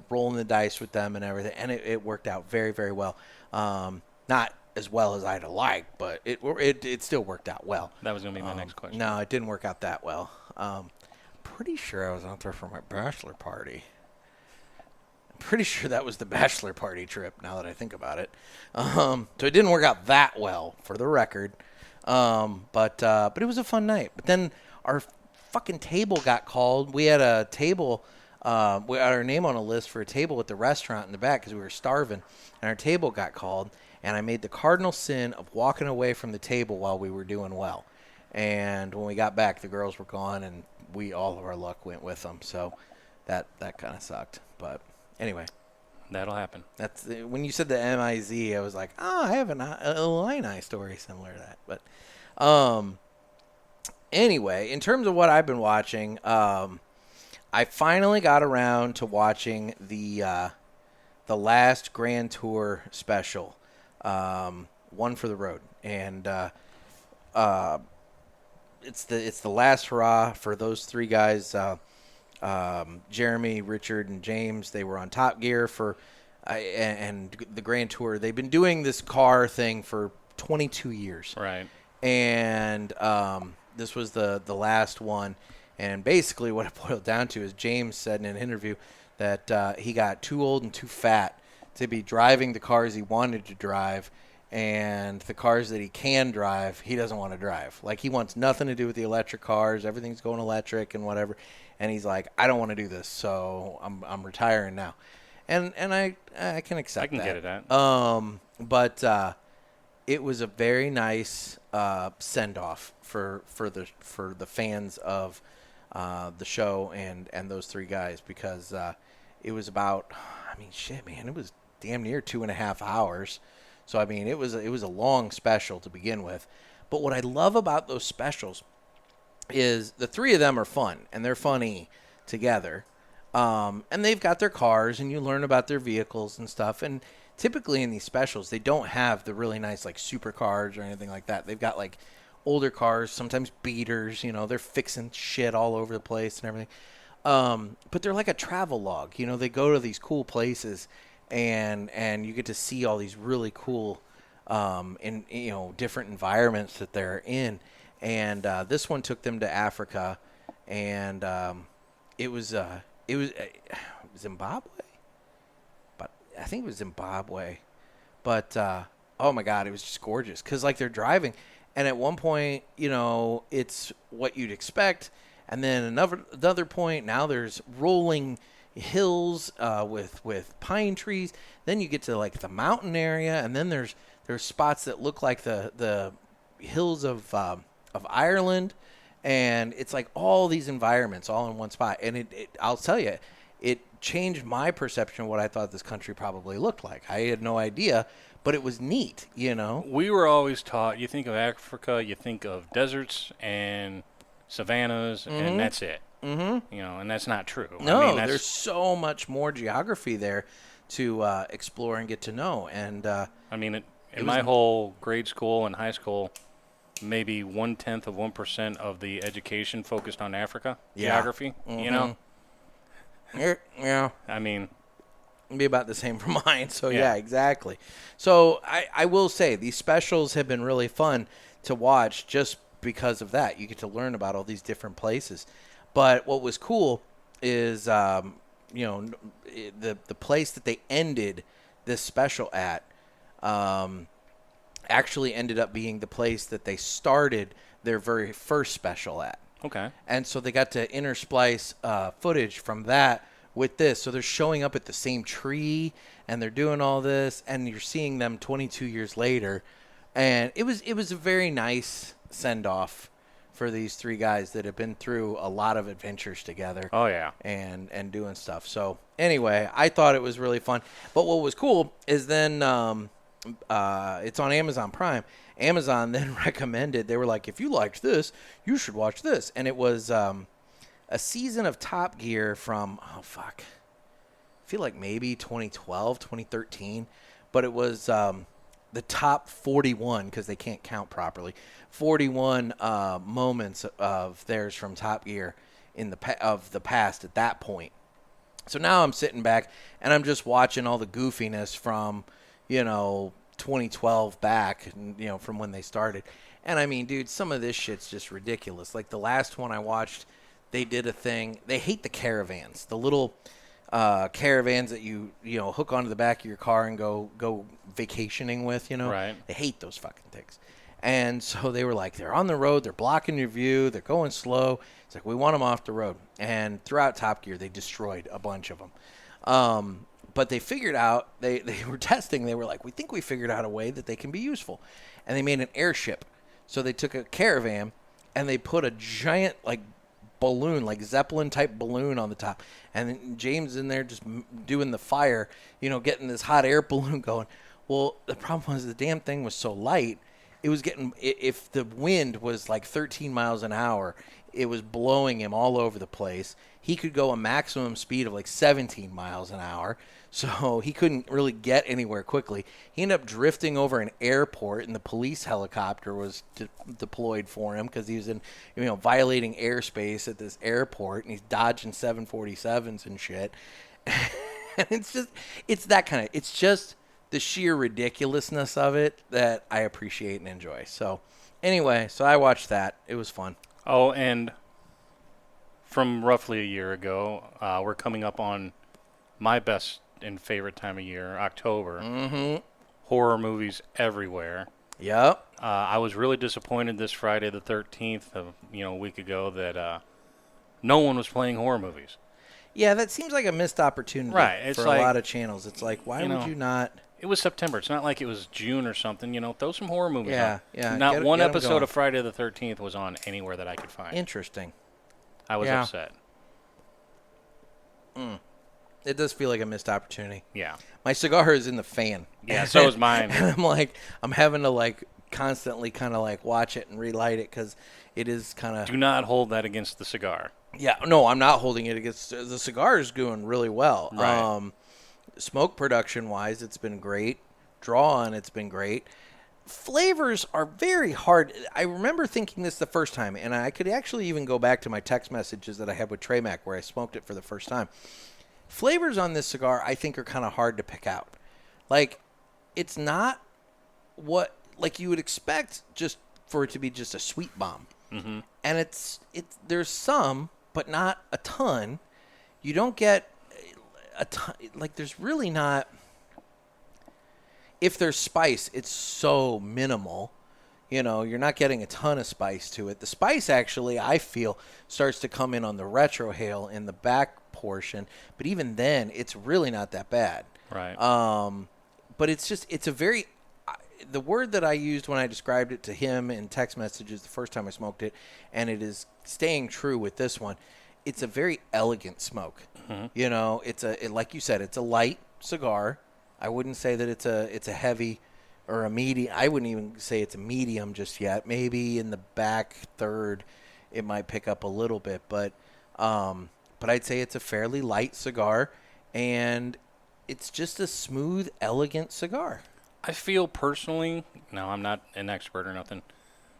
rolling the dice with them and everything. And it worked out very, very well. Not as well as I'd have liked, but it still worked out well. That was going to be my next question. No, it didn't work out that well. Pretty sure I was out there for my bachelor party. I'm pretty sure that was the bachelor party trip, now that I think about it. So it didn't work out that well, for the record. But it was a fun night. But then our fucking table got called. We had a table, we had our name on a list for a table at the restaurant in the back because we were starving. And our table got called. And I made the cardinal sin of walking away from the table while we were doing well. And when we got back, the girls were gone, and all of our luck went with them. So that kind of sucked. But anyway, That'll happen. that's when you said the MIZ, I was like, oh, I have an Illini story similar to that. But anyway, in terms of what I've been watching, I finally got around to watching the last Grand Tour special, One for the Road, and it's the last hurrah for those 3 guys, Jeremy, Richard, and James, they were on Top Gear for and the Grand Tour. They've been doing this car thing for 22 years. Right. And this was the last one. And basically what it boiled down to is James said in an interview that he got too old and too fat to be driving the cars he wanted to drive, and the cars that he can drive, he doesn't want to drive. Like, he wants nothing to do with the electric cars. Everything's going electric and whatever. And he's like, I don't want to do this, so I'm retiring now. And I can accept that. I can get it at. But it was a very nice send off for the fans of the show and those three guys, because it was about, I mean, shit, man, it was damn near 2.5 hours. So I mean, it was a long special to begin with. But what I love about those specials is the three of them are fun, and they're funny together. And they've got their cars, and you learn about their vehicles and stuff. And typically in these specials, they don't have the really nice, like, supercars or anything like that. They've got, like, older cars, sometimes beaters. You know, they're fixing shit all over the place and everything. But they're like a travel log. You know, they go to these cool places, and you get to see all these really cool, in, you know, different environments that they're in. And this one took them to Africa, and it was Zimbabwe, but I think it was Zimbabwe. But oh my God, it was just gorgeous, because like they're driving, and at one point, you know, it's what you'd expect, and then another point, now there's rolling hills with pine trees. Then you get to like the mountain area, and then there's spots that look like the hills of Ireland, and it's like all these environments all in one spot. And it I'll tell you, it changed my perception of what I thought this country probably looked like. I had no idea, but it was neat, you know. We were always taught, you think of Africa, you think of deserts and savannas, and that's it. Mm-hmm. You know, and that's not true. No, I mean, there's so much more geography there to explore and get to know. And I mean, in my whole grade school and high school, maybe 0.1% of the education focused on Africa geography. You know, yeah. I mean, it'd be about the same for mine. So yeah, exactly. So I will say these specials have been really fun to watch just because of that. You get to learn about all these different places. But what was cool is, you know, the place that they ended this special at actually ended up being the place that they started their very first special at. okay. And so they got to intersplice footage from that with this. So they're showing up at the same tree, and they're doing all this, and you're seeing them 22 years later. And it was a very nice send-off for these three guys that have been through a lot of adventures together. Oh, yeah. And doing stuff. So anyway, I thought it was really fun. But what was cool is then it's on Amazon Prime. Amazon then recommended, they were like, if you liked this, you should watch this. And it was a season of Top Gear from, I feel like maybe 2012, 2013. But it was the top 41, because they can't count properly, 41 moments of theirs from Top Gear in the past at that point. So now I'm sitting back, and I'm just watching all the goofiness from, you know, 2012 back, you know, from when they started. And I mean, dude, some of this shit's just ridiculous. Like the last one I watched, they did a thing. They hate the caravans, the little caravans that you know, hook onto the back of your car and go vacationing with, you know. Right. They hate those fucking things. And so they were like, they're on the road, they're blocking your view, they're going slow. It's like, we want them off the road. And throughout Top Gear, they destroyed a bunch of them. But they figured out, they were testing, they were like, we think we figured out a way that they can be useful. And they made an airship. So they took a caravan, and they put a giant, like, balloon, like Zeppelin-type balloon on the top. And then James in there just doing the fire, you know, getting this hot air balloon going. Well, the problem was the damn thing was so light, it was getting, if the wind was like 13 miles an hour, it was blowing him all over the place. He could go a maximum speed of like 17 miles an hour, so he couldn't really get anywhere quickly. He ended up drifting over an airport, and the police helicopter was deployed for him because he was violating airspace at this airport, and he's dodging 747s and shit. And it's that kind of, it's just the sheer ridiculousness of it that I appreciate and enjoy. So anyway, so I watched that. It was fun. Oh, and from roughly a year ago, we're coming up on my best and favorite time of year, October. Mm-hmm. Horror movies everywhere. Yep. I was really disappointed this Friday the 13th, a week ago, that no one was playing horror movies. Yeah, that seems like a missed opportunity Right, for a lot of channels. It's like, why would you not? It was September. It's not like it was June or something. Throw some horror movies on. Yeah. Not one episode of Friday the 13th was on anywhere that I could find. Interesting. I was upset. It does feel like a missed opportunity. Yeah. My cigar is in the fan. Yeah, so is mine. And I'm having to constantly kind of watch it and relight it because it is kind of. Do not hold that against the cigar. Yeah, no, I'm not holding it against the cigar is doing really well. Right. Smoke production wise, it's been great. Draw on, it's been great. Flavors are very hard. I remember thinking this the first time, and I could actually even go back to my text messages that I had with Trey Mac where I smoked it for the first time. Flavors on this cigar, I think, are kind of hard to pick out. It's not what you would expect just for it to be just a sweet bomb. Mm-hmm. And there's some, but not a ton. You don't get a ton. There's really not. If there's spice, it's so minimal. You're not getting a ton of spice to it. The spice actually, I feel, starts to come in on the retrohale in the back portion. But even then, it's really not that bad. Right. But it's a very. The word that I used when I described it to him in text messages the first time I smoked it, and it is staying true with this one, it's a very elegant smoke. Mm-hmm. It's like you said, it's a light cigar. I wouldn't say that it's a heavy or a medium. I wouldn't even say it's a medium just yet. Maybe in the back third it might pick up a little bit, but I'd say it's a fairly light cigar, and it's just a smooth, elegant cigar. I feel personally, no, I'm not an expert or nothing,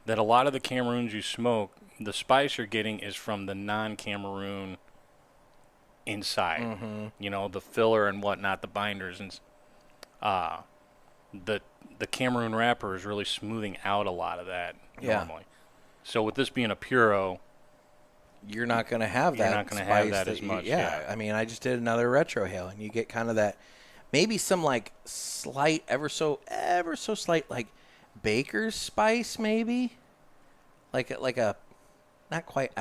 that a lot of the Cameroons you smoke, the spice you're getting is from the non-Cameroon inside. Mm-hmm. The filler and whatnot, the binders, and the Cameroon wrapper is really smoothing out a lot of that normally. So with this being a Puro, you're not going to have that. You're not going to have that as much. Yeah. I mean, I just did another retrohale, and you get kind of that. Maybe some slight, ever so slight, baker's spice, maybe, like a, not quite.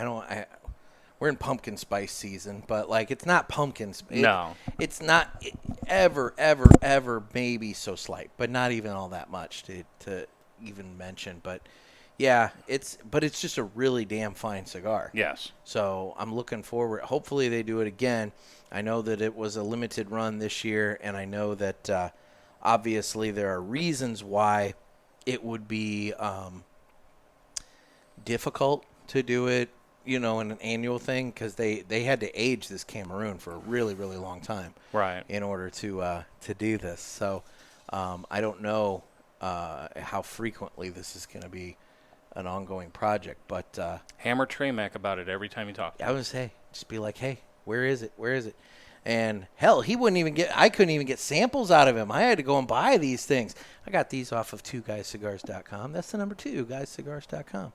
We're in pumpkin spice season, but it's not pumpkin. No, it's not ever maybe so slight, but not even all that much to even mention. But yeah, it's just a really damn fine cigar. Yes. So I'm looking forward. Hopefully they do it again. I know that it was a limited run this year, and I know that obviously there are reasons why it would be difficult to do it, in an annual thing, because they had to age this Cameroon for a really, really long time, right, in order to do this. So I don't know how frequently this is going to be an ongoing project, but hammer Trey Mac about it every time you talk. I would say, just be like, hey, where is it? Where is it? And hell, I couldn't even get samples out of him. I had to go and buy these things. I got these off of 2guyscigars.com. That's the number 2, guyscigars.com.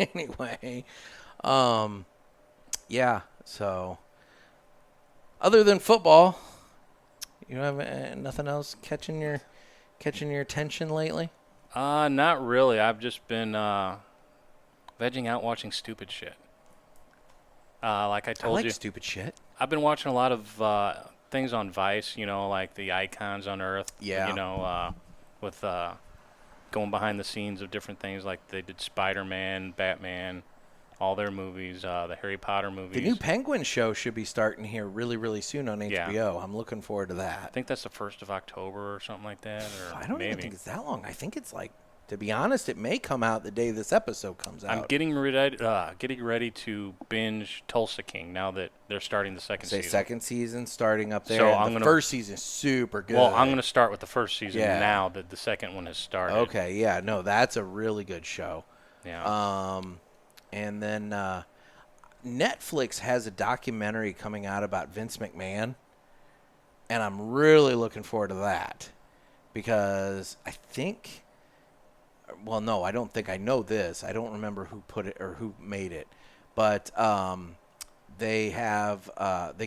Anyway, yeah. So, other than football, you have nothing else catching your attention lately? Not really. I've just been vegging out watching stupid shit. Like I told you, stupid shit. I've been watching a lot of things on Vice. Like the Icons on Earth. Yeah. With going behind the scenes of different things, like they did Spider-Man, Batman, all their movies, the Harry Potter movies. The new Penguin show should be starting here really, really soon on HBO. Yeah. I'm looking forward to that. I think that's the 1st of October or something like that. Or I don't maybe. even think it's that long. I think it's To be honest, it may come out the day this episode comes out. I'm getting ready to binge Tulsa King now that they're starting the second season. Second season starting up there. So the first season is super good. Well, I'm going to start with the first season now that the second one has started. Okay, yeah, no, that's a really good show. Yeah. And then Netflix has a documentary coming out about Vince McMahon, and I'm really looking forward to that because I think. Well, no, I don't think I know this. I don't remember who put it or who made it, but they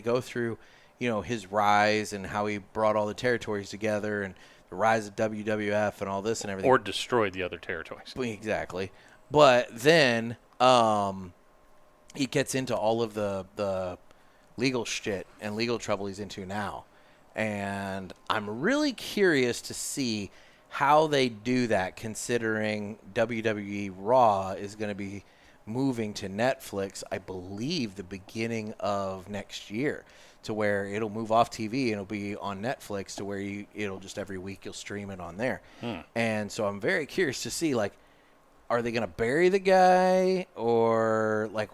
go through, his rise and how he brought all the territories together and the rise of WWF and all this and everything. Or destroyed the other territories. Exactly. But then he gets into all of the legal shit and legal trouble he's into now. And I'm really curious to see how they do that, considering WWE Raw is going to be moving to Netflix, I believe, the beginning of next year, to where it'll move off TV and it'll be on Netflix, to where it'll just every week you'll stream it on there. And so I'm very curious to see, like, are they going to bury the guy, or like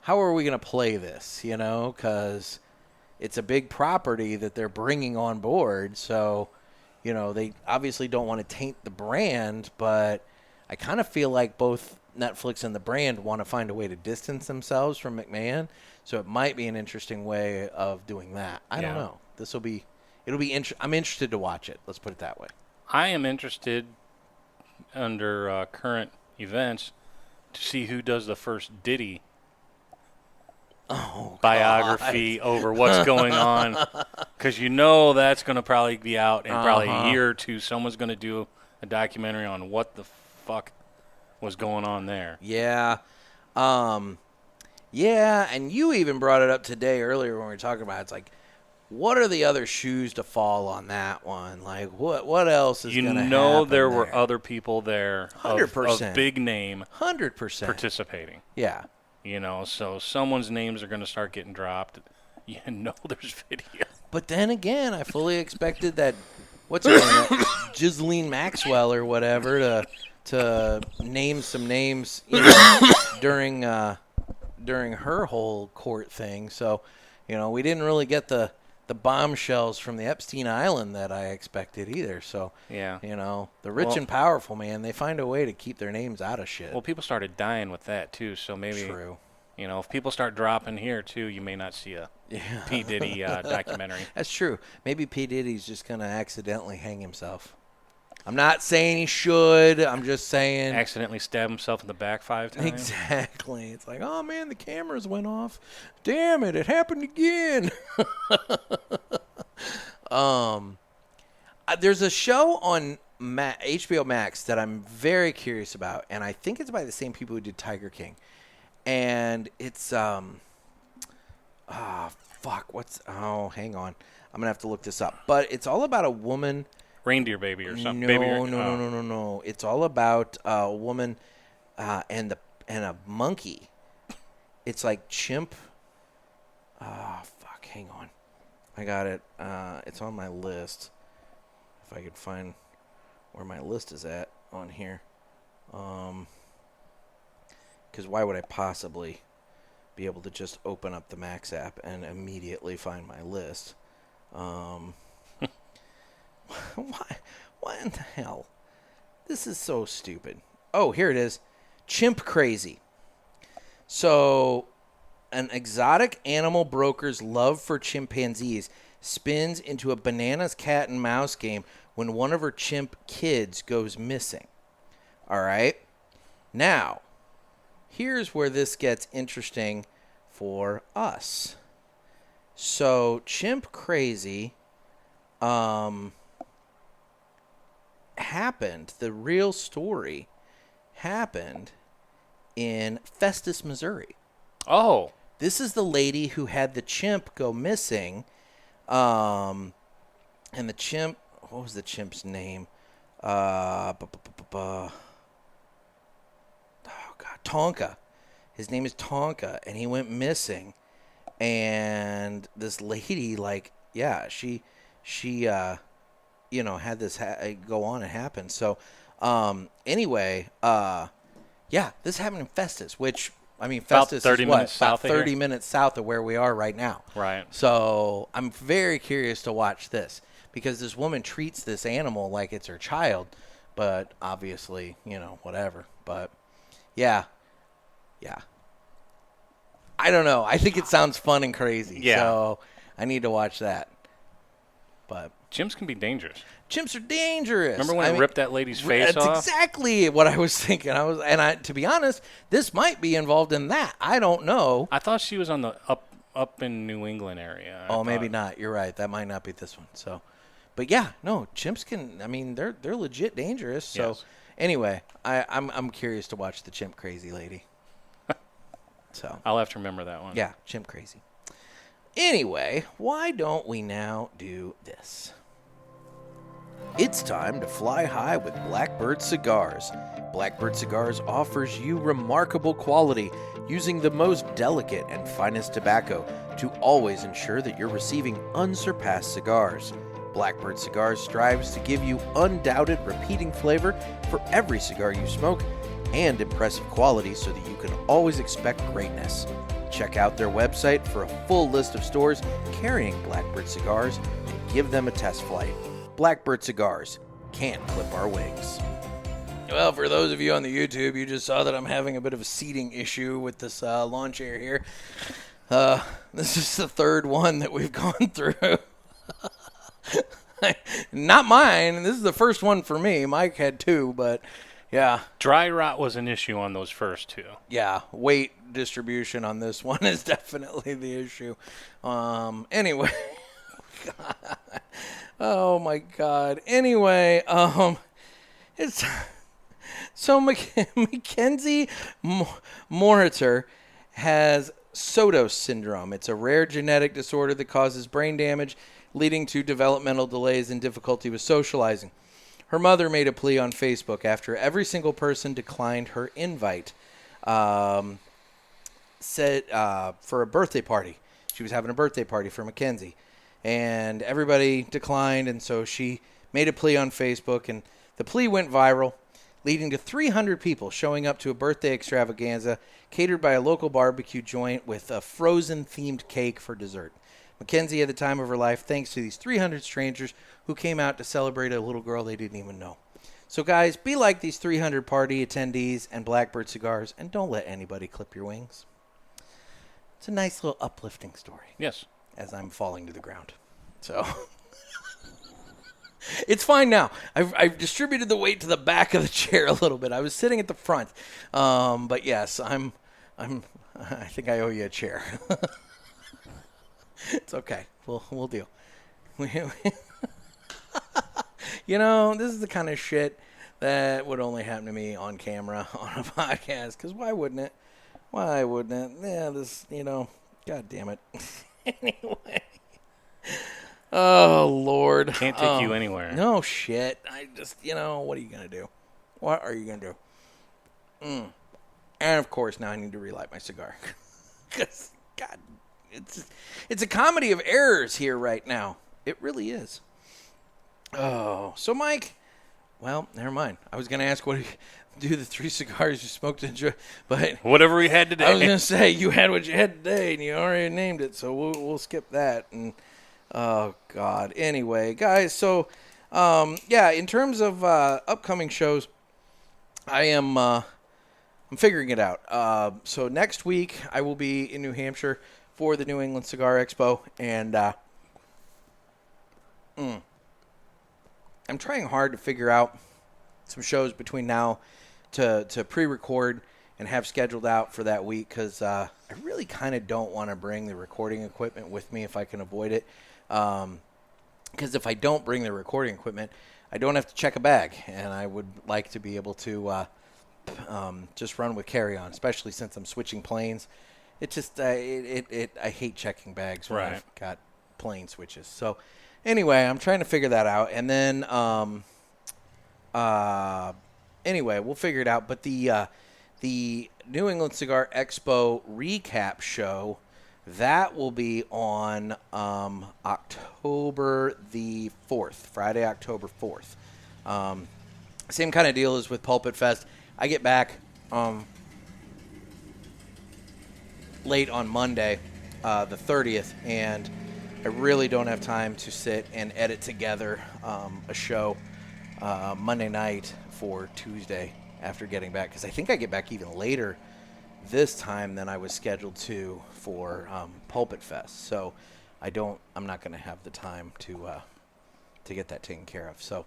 how are we going to play this, because it's a big property that they're bringing on board. So they obviously don't want to taint the brand, but I kind of feel like both Netflix and the brand want to find a way to distance themselves from McMahon. So it might be an interesting way of doing that. I don't know. It'll be I'm interested to watch it. Let's put it that way. I am interested, under current events, to see who does the first Diddy biography over what's going on, because that's going to probably be out in probably a year or two. Someone's going to do a documentary on what the fuck was going on there. Yeah. And you even brought it up today earlier when we were talking about it. It's like, what are the other shoes to fall on that one? Like, what else is going to happen there were other people there 100%. Of big name 100% participating. Yeah. So someone's names are going to start getting dropped. There's video. But then again, I fully expected that, what's her name, Ghislaine Maxwell or whatever, to name some names during her whole court thing. So, we didn't really get the bombshells from the Epstein Island that I expected either. So, the rich and powerful, man, they find a way to keep their names out of shit. Well, people started dying with that, too. So maybe, True. If people start dropping here, too, you may not see a P. Diddy documentary. That's true. Maybe P. Diddy's just going to accidentally hang himself. I'm not saying he should. I'm just saying. Accidentally stab himself in the back 5 times. Exactly. It's like, oh, man, the cameras went off. Damn it happened again. There's a show on HBO Max that I'm very curious about, and I think it's by the same people who did Tiger King. And it's, hang on. I'm going to have to look this up. But it's all about a woman. Reindeer Baby or something. No. It's all about a woman and a monkey. It's like chimp. Hang on. I got it. It's on my list. If I could find where my list is at on here. Because why would I possibly be able to just open up the Max app and immediately find my list? Why in the hell? This is so stupid. Oh, here it is. Chimp Crazy. So, an exotic animal broker's love for chimpanzees spins into a bananas cat and mouse game when one of her chimp kids goes missing. All right? Now, here's where this gets interesting for us. So, Chimp Crazy happened, the real story happened in Festus, Missouri. Oh. This is the lady who had the chimp go missing. And the chimp, what was the chimp's name? Oh, God, Tonka. His name is Tonka, and he went missing. And this lady, she had this go on and happen. So Anyway, yeah, this happened in Festus, which, I mean, About Festus 30 is what? minutes south About of 30 here. minutes south of where we are right now. Right. So I'm very curious to watch this because this woman treats this animal like it's her child, but obviously, whatever. But yeah. I don't know. I think it sounds fun and crazy. Yeah. So I need to watch that. But Chimps can be dangerous. chimps are dangerous. Remember when it ripped that lady's face that's off? exactly what I was thinking. To be honest, this might be involved in that. I don't know. I thought she was on the up in New England area. Oh, maybe not. You're right. That might not be this one. So, but yeah, no, chimps can. I mean, they're legit dangerous. So, Yes. anyway, I'm curious to watch the chimp crazy lady. So, I'll have to remember that one. yeah, chimp crazy. Anyway, why don't we now do this? It's time to fly high with Blackbird Cigars. Blackbird Cigars offers you remarkable quality using the most delicate and finest tobacco to always ensure that you're receiving unsurpassed cigars. Blackbird Cigars strives to give you undoubted repeating flavor for every cigar you smoke and impressive quality so that you can always expect greatness. Check out their website for a full list of stores carrying Blackbird Cigars and give them a test flight. Blackbird Cigars can't clip our wings. Well, for those of you on the YouTube, you just saw that I'm having a bit of a seating issue with this lawn chair here. This is the third one that we've gone through. Not mine. This is the first one for me. Mike had two, but yeah. Dry rot was an issue on those first two. Yeah, weight distribution on this one is definitely the issue. Anyway. Oh my God. Anyway, it's so Mackenzie Moritor has Sotos syndrome. It's a rare genetic disorder that causes brain damage, leading to developmental delays and difficulty with socializing. Her mother made a plea on Facebook after every single person declined her invite. Said for a birthday party. She was having a birthday party for Mackenzie. And everybody declined, and so she made a plea on Facebook, and the plea went viral, leading to 300 people showing up to a birthday extravaganza catered by a local barbecue joint with a frozen-themed cake for dessert. Mackenzie had the time of her life thanks to these 300 strangers who came out to celebrate a little girl they didn't even know. So, guys, be like these 300 party attendees and Blackbird Cigars, and don't let anybody clip your wings. It's a nice little uplifting story. Yes. As I'm falling to the ground. So it's fine now. I've distributed the weight to the back of the chair a little bit. I was sitting at the front. But yes, I think I owe you a chair. It's okay. We'll deal. This is the kind of shit that would only happen to me on camera on a podcast, cuz why wouldn't it? Why wouldn't it? Yeah, God damn it. Anyway. Oh, Lord. Can't take you anywhere. No shit. I just, what are you going to do? What are you going to do? And, of course, now I need to relight my cigar. Because, God, it's a comedy of errors here right now. It really is. Oh, so, Mike, well, never mind. I was going to ask what do the 3 cigars you smoked enjoy, but whatever we had today. I was going to say you had what you had today, and you already named it, so we'll skip that. And oh God. Anyway, guys, so in terms of upcoming shows, I'm figuring it out. So next week I will be in New Hampshire for the New England Cigar Expo, and I'm trying hard to figure out some shows between now to pre-record and have scheduled out for that week, because I really kind of don't want to bring the recording equipment with me if I can avoid it. Because if I don't bring the recording equipment, I don't have to check a bag, and I would like to be able to just run with carry-on, especially since I'm switching planes. It just I hate checking bags when Right. I've got plane switches. So anyway, I'm trying to figure that out, and then anyway, we'll figure it out. But the New England Cigar Expo recap show, that will be on October the 4th, Friday, October 4th. Same kind of deal as with Pulpit Fest. I get back late on Monday, the 30th, and I really don't have time to sit and edit together a show Monday night for Tuesday after getting back, because I think I get back even later this time than I was scheduled to for Pulpit Fest. So I'm not going to have the time to get that taken care of. So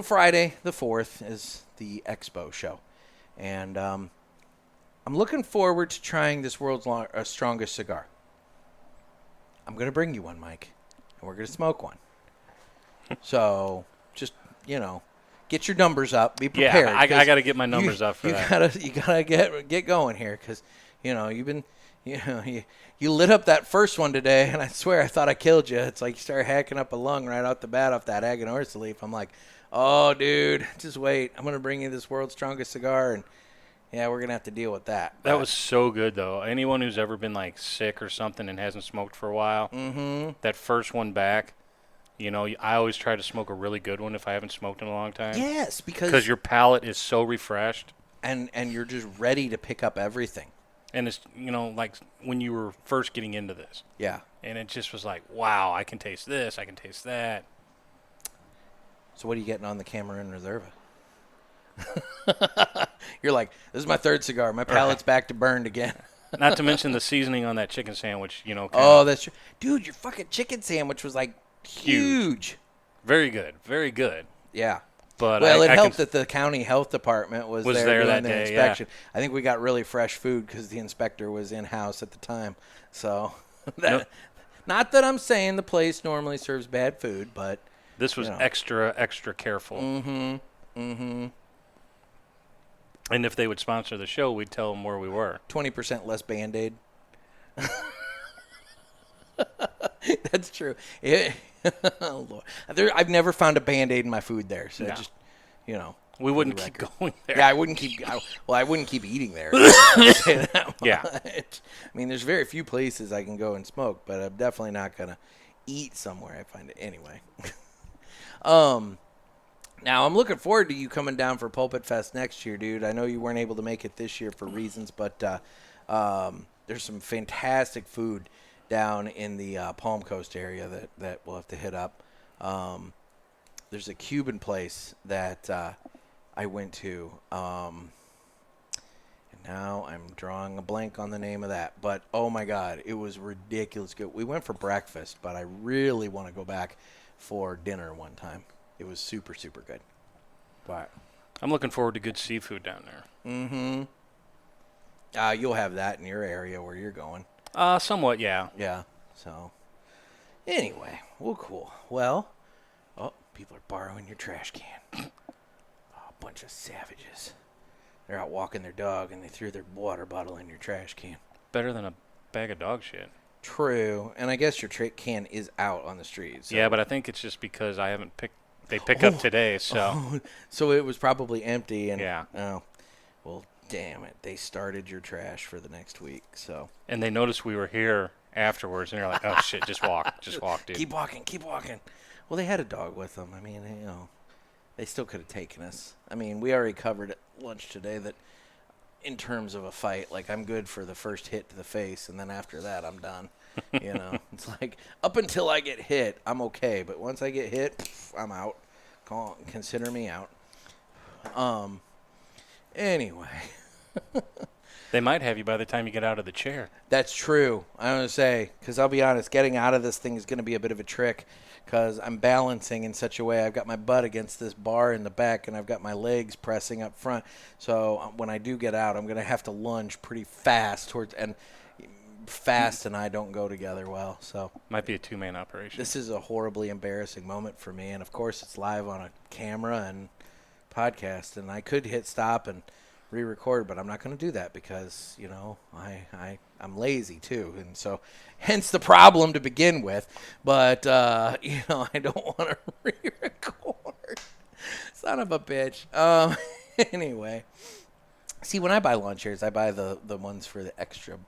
Friday the 4th is the Expo show, and I'm looking forward to trying this world's strongest cigar. I'm going to bring you one, Mike, and we're going to smoke one. So just, get your numbers up. Be prepared. Yeah, I got to get my numbers up for that. You gotta get going here, because you've been you lit up that first one today, and I swear I thought I killed you. It's like you started hacking up a lung right out the bat off that Aganorsa leaf. I'm like, oh, dude, just wait. I'm gonna bring you this world's strongest cigar, and yeah, we're gonna have to deal with that. That was so good, though. Anyone who's ever been like sick or something and hasn't smoked for a while, that first one back. I always try to smoke a really good one if I haven't smoked in a long time. Yes, because your palate is so refreshed. And you're just ready to pick up everything. And it's, like when you were first getting into this. Yeah. And it just was like, wow, I can taste this, I can taste that. So what are you getting on the Cameroon Reserva? You're like, this is my third cigar. My palate's back to burned again. Not to mention the seasoning on that chicken sandwich, Oh, that's true. Dude, your fucking chicken sandwich was like huge. Very good. Very good. Yeah. But it helped that the county health department was there doing that the day, inspection. yeah. I think we got really fresh food because the inspector was in-house at the time. So, not that I'm saying the place normally serves bad food, but this was extra careful. Mm-hmm. And if they would sponsor the show, we'd tell them where we were. 20% less Band-Aid. That's true. Oh, Lord. I've never found a Band-Aid in my food there, so just, we wouldn't keep going there. Yeah, I wouldn't keep eating there. I'll say that Yeah. much. I mean, there's very few places I can go and smoke, but I'm definitely not going to eat somewhere I find it anyway. Now, I'm looking forward to you coming down for Pulpit Fest next year, dude. I know you weren't able to make it this year for reasons, but there's some fantastic food down in the Palm Coast area that we'll have to hit up. There's a Cuban place that I went to, and now I'm drawing a blank on the name of that. But, oh, my God, it was ridiculous good. We went for breakfast, but I really want to go back for dinner one time. It was super, super good. But I'm looking forward to good seafood down there. Mm-hmm. You'll have that in your area where you're going. Somewhat, yeah. Yeah. So, anyway, well, cool. Well, people are borrowing your trash can. A bunch of savages. They're out walking their dog, and they threw their water bottle in your trash can. Better than a bag of dog shit. True. And I guess your can is out on the street. So. Yeah, but I think it's just because I haven't picked. They pick up today, so. So it was probably empty. And, yeah. Oh, well, damn it. They started your trash for the next week, so. And they noticed we were here afterwards, and they're like, oh, shit, just walk, dude. Keep walking. Well, they had a dog with them. I mean, they still could have taken us. I mean, we already covered at lunch today that in terms of a fight, like, I'm good for the first hit to the face, and then after that, I'm done. It's like, up until I get hit, I'm okay. But once I get hit, I'm out. Consider me out. Anyway. They might have you by the time you get out of the chair. That's true. I'm going to say, because I'll be honest, getting out of this thing is going to be a bit of a trick because I'm balancing in such a way. I've got my butt against this bar in the back, and I've got my legs pressing up front. So when I do get out, I'm going to have to lunge pretty fast towards, and fast and I don't go together well. So might be a two-man operation. This is a horribly embarrassing moment for me, and of course it's live on a camera and podcast, and I could hit stop and re-record, but I'm not going to do that because I'm lazy too, and so hence the problem to begin with. But I don't want to re-record. Son of a bitch. Anyway, see, when I buy lawn chairs, I buy the ones for the extra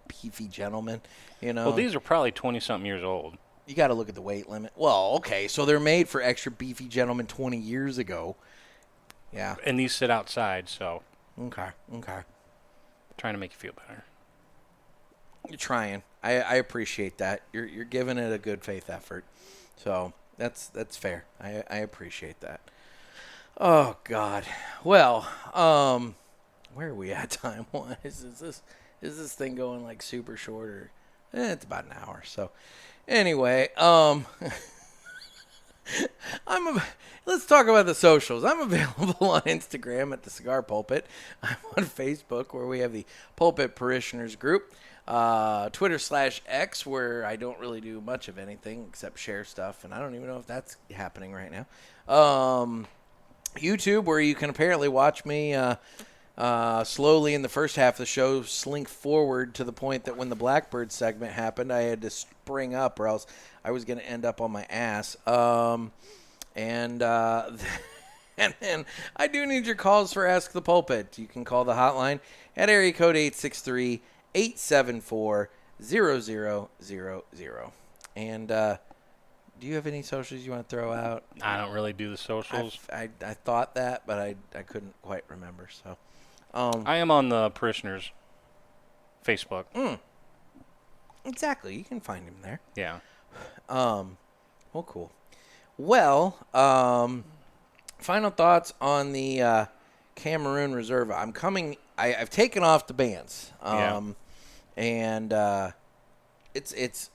beefy gentlemen. Well, these are probably 20-something years old. You got to look at the weight limit. Well, okay, so they're made for extra beefy gentlemen 20 years ago. Yeah. And these sit outside, so Okay. trying to make you feel better. You're trying. I appreciate that. You're giving it a good faith effort. So that's fair. I appreciate that. Oh God. Well, where are we at time wise? Is this thing going like super short or it's about an hour. So anyway, let's talk about the socials. I'm available on Instagram at the Cigar Pulpit. I'm on Facebook where we have the Pulpit Parishioners group. Twitter/X where I don't really do much of anything except share stuff, and I don't even know if that's happening right now. YouTube where you can apparently watch me slowly in the first half of the show slink forward to the point that when the Blackbird segment happened, I had to spring up or else I was going to end up on my ass. And then I do need your calls for Ask the Pulpit. You can call the hotline at area code 863-874-0000. And do you have any socials you want to throw out? I don't really do the socials. I thought that, but I couldn't quite remember. So I am on the Parishioners Facebook. Exactly. You can find him there. Yeah. Well, cool. Well, final thoughts on the Cameroon Reserva. I've taken off the bands. And it's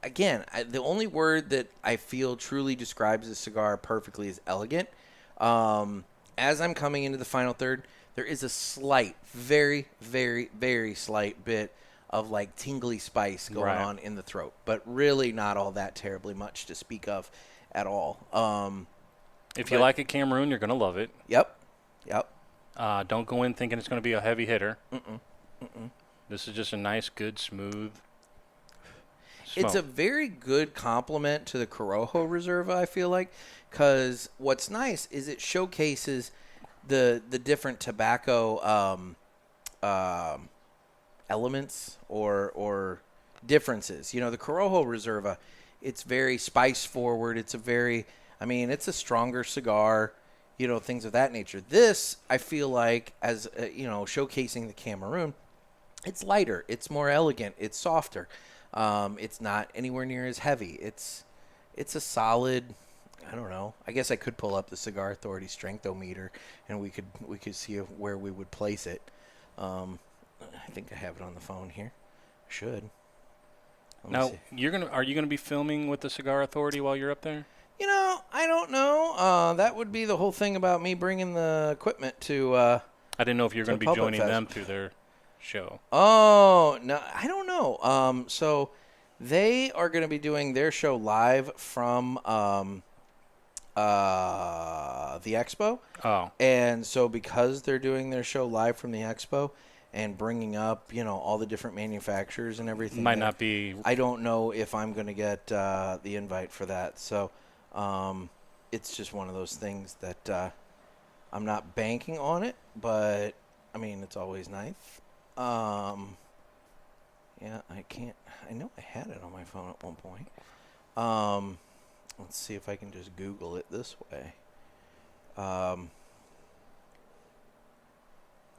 again, the only word that I feel truly describes this cigar perfectly is elegant. As I'm coming into the final third, there is a slight, very, very, very slight bit of like tingly spice going on in the throat, but really not all that terribly much to speak of at all. If you like a Cameroon, you're going to love it. Yep. Don't go in thinking it's going to be a heavy hitter. This is just a nice, good, smooth smoke. It's a very good complement to the Corojo Reserva, I feel like, because what's nice is it showcases the different tobacco elements or differences. You know, the Corojo Reserva, it's very spice forward. It's a stronger cigar, you know, things of that nature. This, I feel like, as showcasing the Cameroon, it's lighter, it's more elegant, it's softer. It's not anywhere near as heavy. It's a solid. I don't know. I guess I could pull up the Cigar Authority strength-o-meter, and we could see where we would place it. I think I have it on the phone here. I should. Now, are you gonna be filming with the Cigar Authority while you're up there? You know, I don't know. That would be the whole thing about me bringing the equipment to. I didn't know if you were going to be joining them through their show. Oh no, I don't know. So they are going to be doing their show live from the expo. Oh. And so because they're doing their show live from the expo and bringing up, you know, all the different manufacturers and everything. Might not be. I don't know if I'm going to get the invite for that. So it's just one of those things that I'm not banking on it, but I mean, it's always nice. Yeah, I know I had it on my phone at one point. Let's see if I can just Google it this way.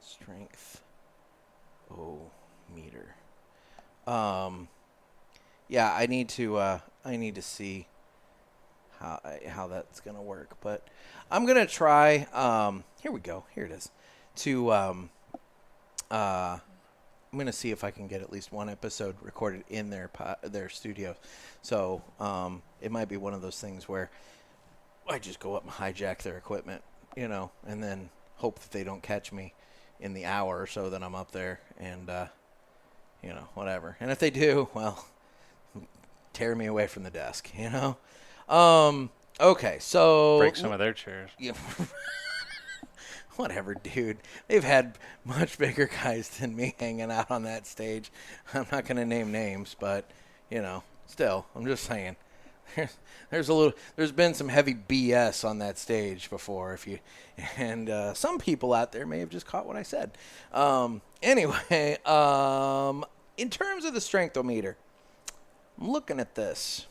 Strength meter. Yeah, I need to see how that's gonna work, but I'm gonna try. Here we go. Here it is. I'm gonna see if I can get at least one episode recorded in their studio. So it might be one of those things where I just go up and hijack their equipment, you know, and then hope that they don't catch me in the hour or so that I'm up there, and you know, whatever. And if they do, well, tear me away from the desk, you know. Okay, so Break some of their chairs. Yeah. Whatever, dude. They've had much bigger guys than me hanging out on that stage. I'm not going to name names, but, you know, still, I'm just saying. There's been some heavy BS on that stage before, and some people out there may have just caught what I said. Anyway, in terms of the strength-o-meter, I'm looking at this.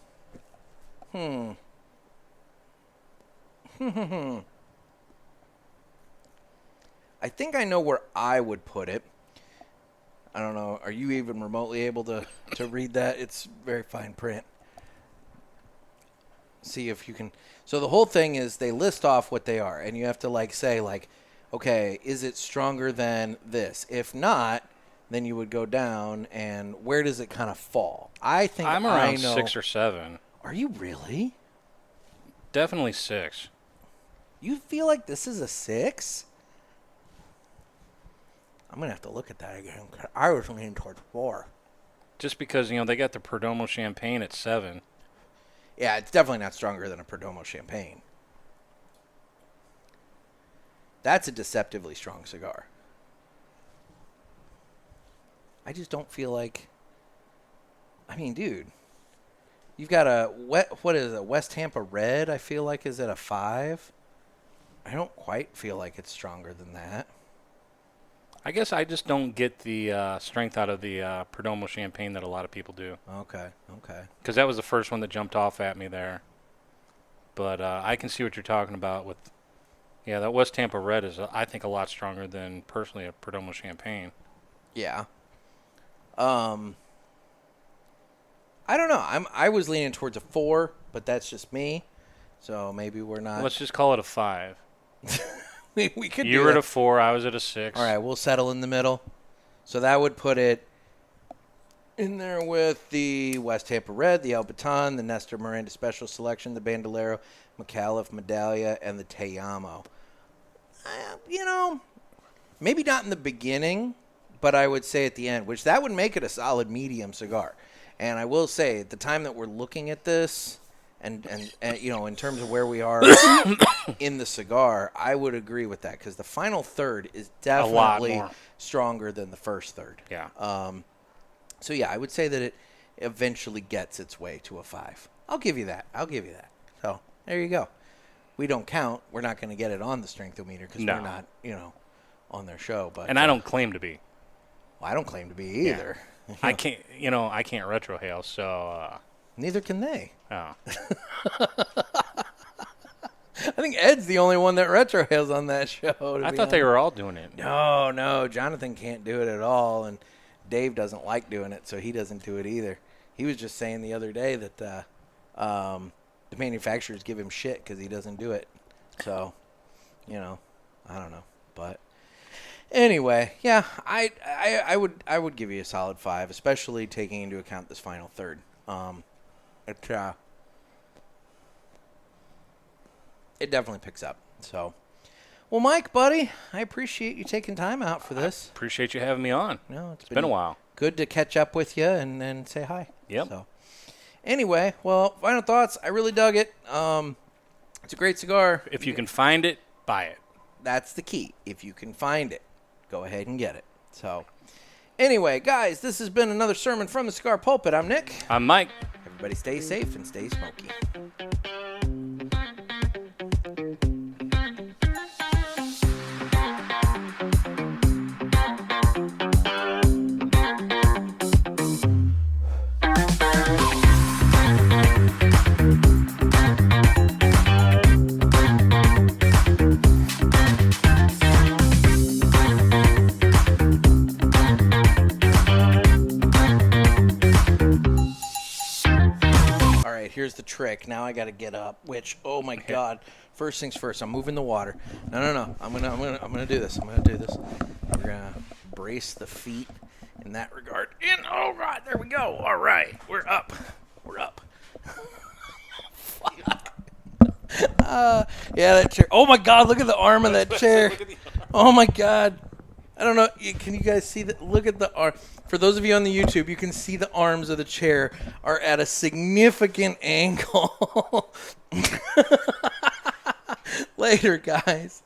I think I know where I would put it. I don't know. Are you even remotely able to read that? It's very fine print. See if you can. So the whole thing is they list off what they are, and you have to like say like, okay, is it stronger than this? If not, then you would go down, and where does it kind of fall? I think I'm I around know. 6 or 7. Are you really? Definitely 6. You feel like this is a 6? I'm gonna have to look at that again. I was leaning towards 4. Just because, they got the Perdomo Champagne at 7. Yeah, it's definitely not stronger than a Perdomo Champagne. That's a deceptively strong cigar. I just don't feel like... I mean, dude, you've got a... What is it? West Tampa Red, I feel like, is at a 5. I don't quite feel like it's stronger than that. I guess I just don't get the strength out of the Perdomo Champagne that a lot of people do. Okay. Because that was the first one that jumped off at me there. But I can see what you're talking about with... Yeah, that West Tampa Red is, I think, a lot stronger than, personally, a Perdomo Champagne. Yeah. I don't know. I was leaning towards a 4, but that's just me. So maybe we're not... Let's just call it a 5. we could You do were that. at a 4, I was at a 6. All right, we'll settle in the middle. So that would put it in there with the West Tampa Red, the El Baton, the Nestor Miranda Special Selection, the Bandolero, McAuliffe Medallia, and the Te Amo. Maybe not in the beginning, but I would say at the end, which that would make it a solid medium cigar. And I will say, at the time that we're looking at this, and in terms of where we are in the cigar, I would agree with that, because the final third is definitely stronger than the first third. Yeah. So, yeah, I would say that it eventually gets its way to a 5. I'll give you that. So, there you go. We don't count. We're not going to get it on the strength-o-meter because we're not, on their show. But And I don't claim to be. Well, I don't claim to be either. Yeah. I can't retrohale, so... Neither can they. Oh. I think Ed's the only one that retrohales on that show. I thought they were all doing it. No. Jonathan can't do it at all, and Dave doesn't like doing it, so he doesn't do it either. He was just saying the other day that the manufacturers give him shit because he doesn't do it. So, I don't know. But anyway, yeah, I would give you a solid 5, especially taking into account this final third. It definitely picks up. So, well, Mike, buddy, I appreciate you taking time out for this. Appreciate you having me on. No, it's been a while. Good to catch up with you and say hi. Yep. So, anyway, well, final thoughts. I really dug it. It's a great cigar. If you can find it, buy it. That's the key. If you can find it, go ahead and get it. So, anyway, guys, this has been another sermon from the Cigar Pulpit. I'm Nick. I'm Mike. Everybody stay safe and stay smoky. Here's the trick. Now I got to get up, which, oh my God. First things first, I'm moving the water. No. I'm gonna do this. We're gonna brace the feet in that regard. And oh God, there we go. All right, we're up. Fuck. Yeah, that chair. Oh my God, look at the arm of that chair. Oh my God. I don't know. Can you guys see that? Look at the arm. For those of you on the YouTube, you can see the arms of the chair are at a significant angle. Later, guys.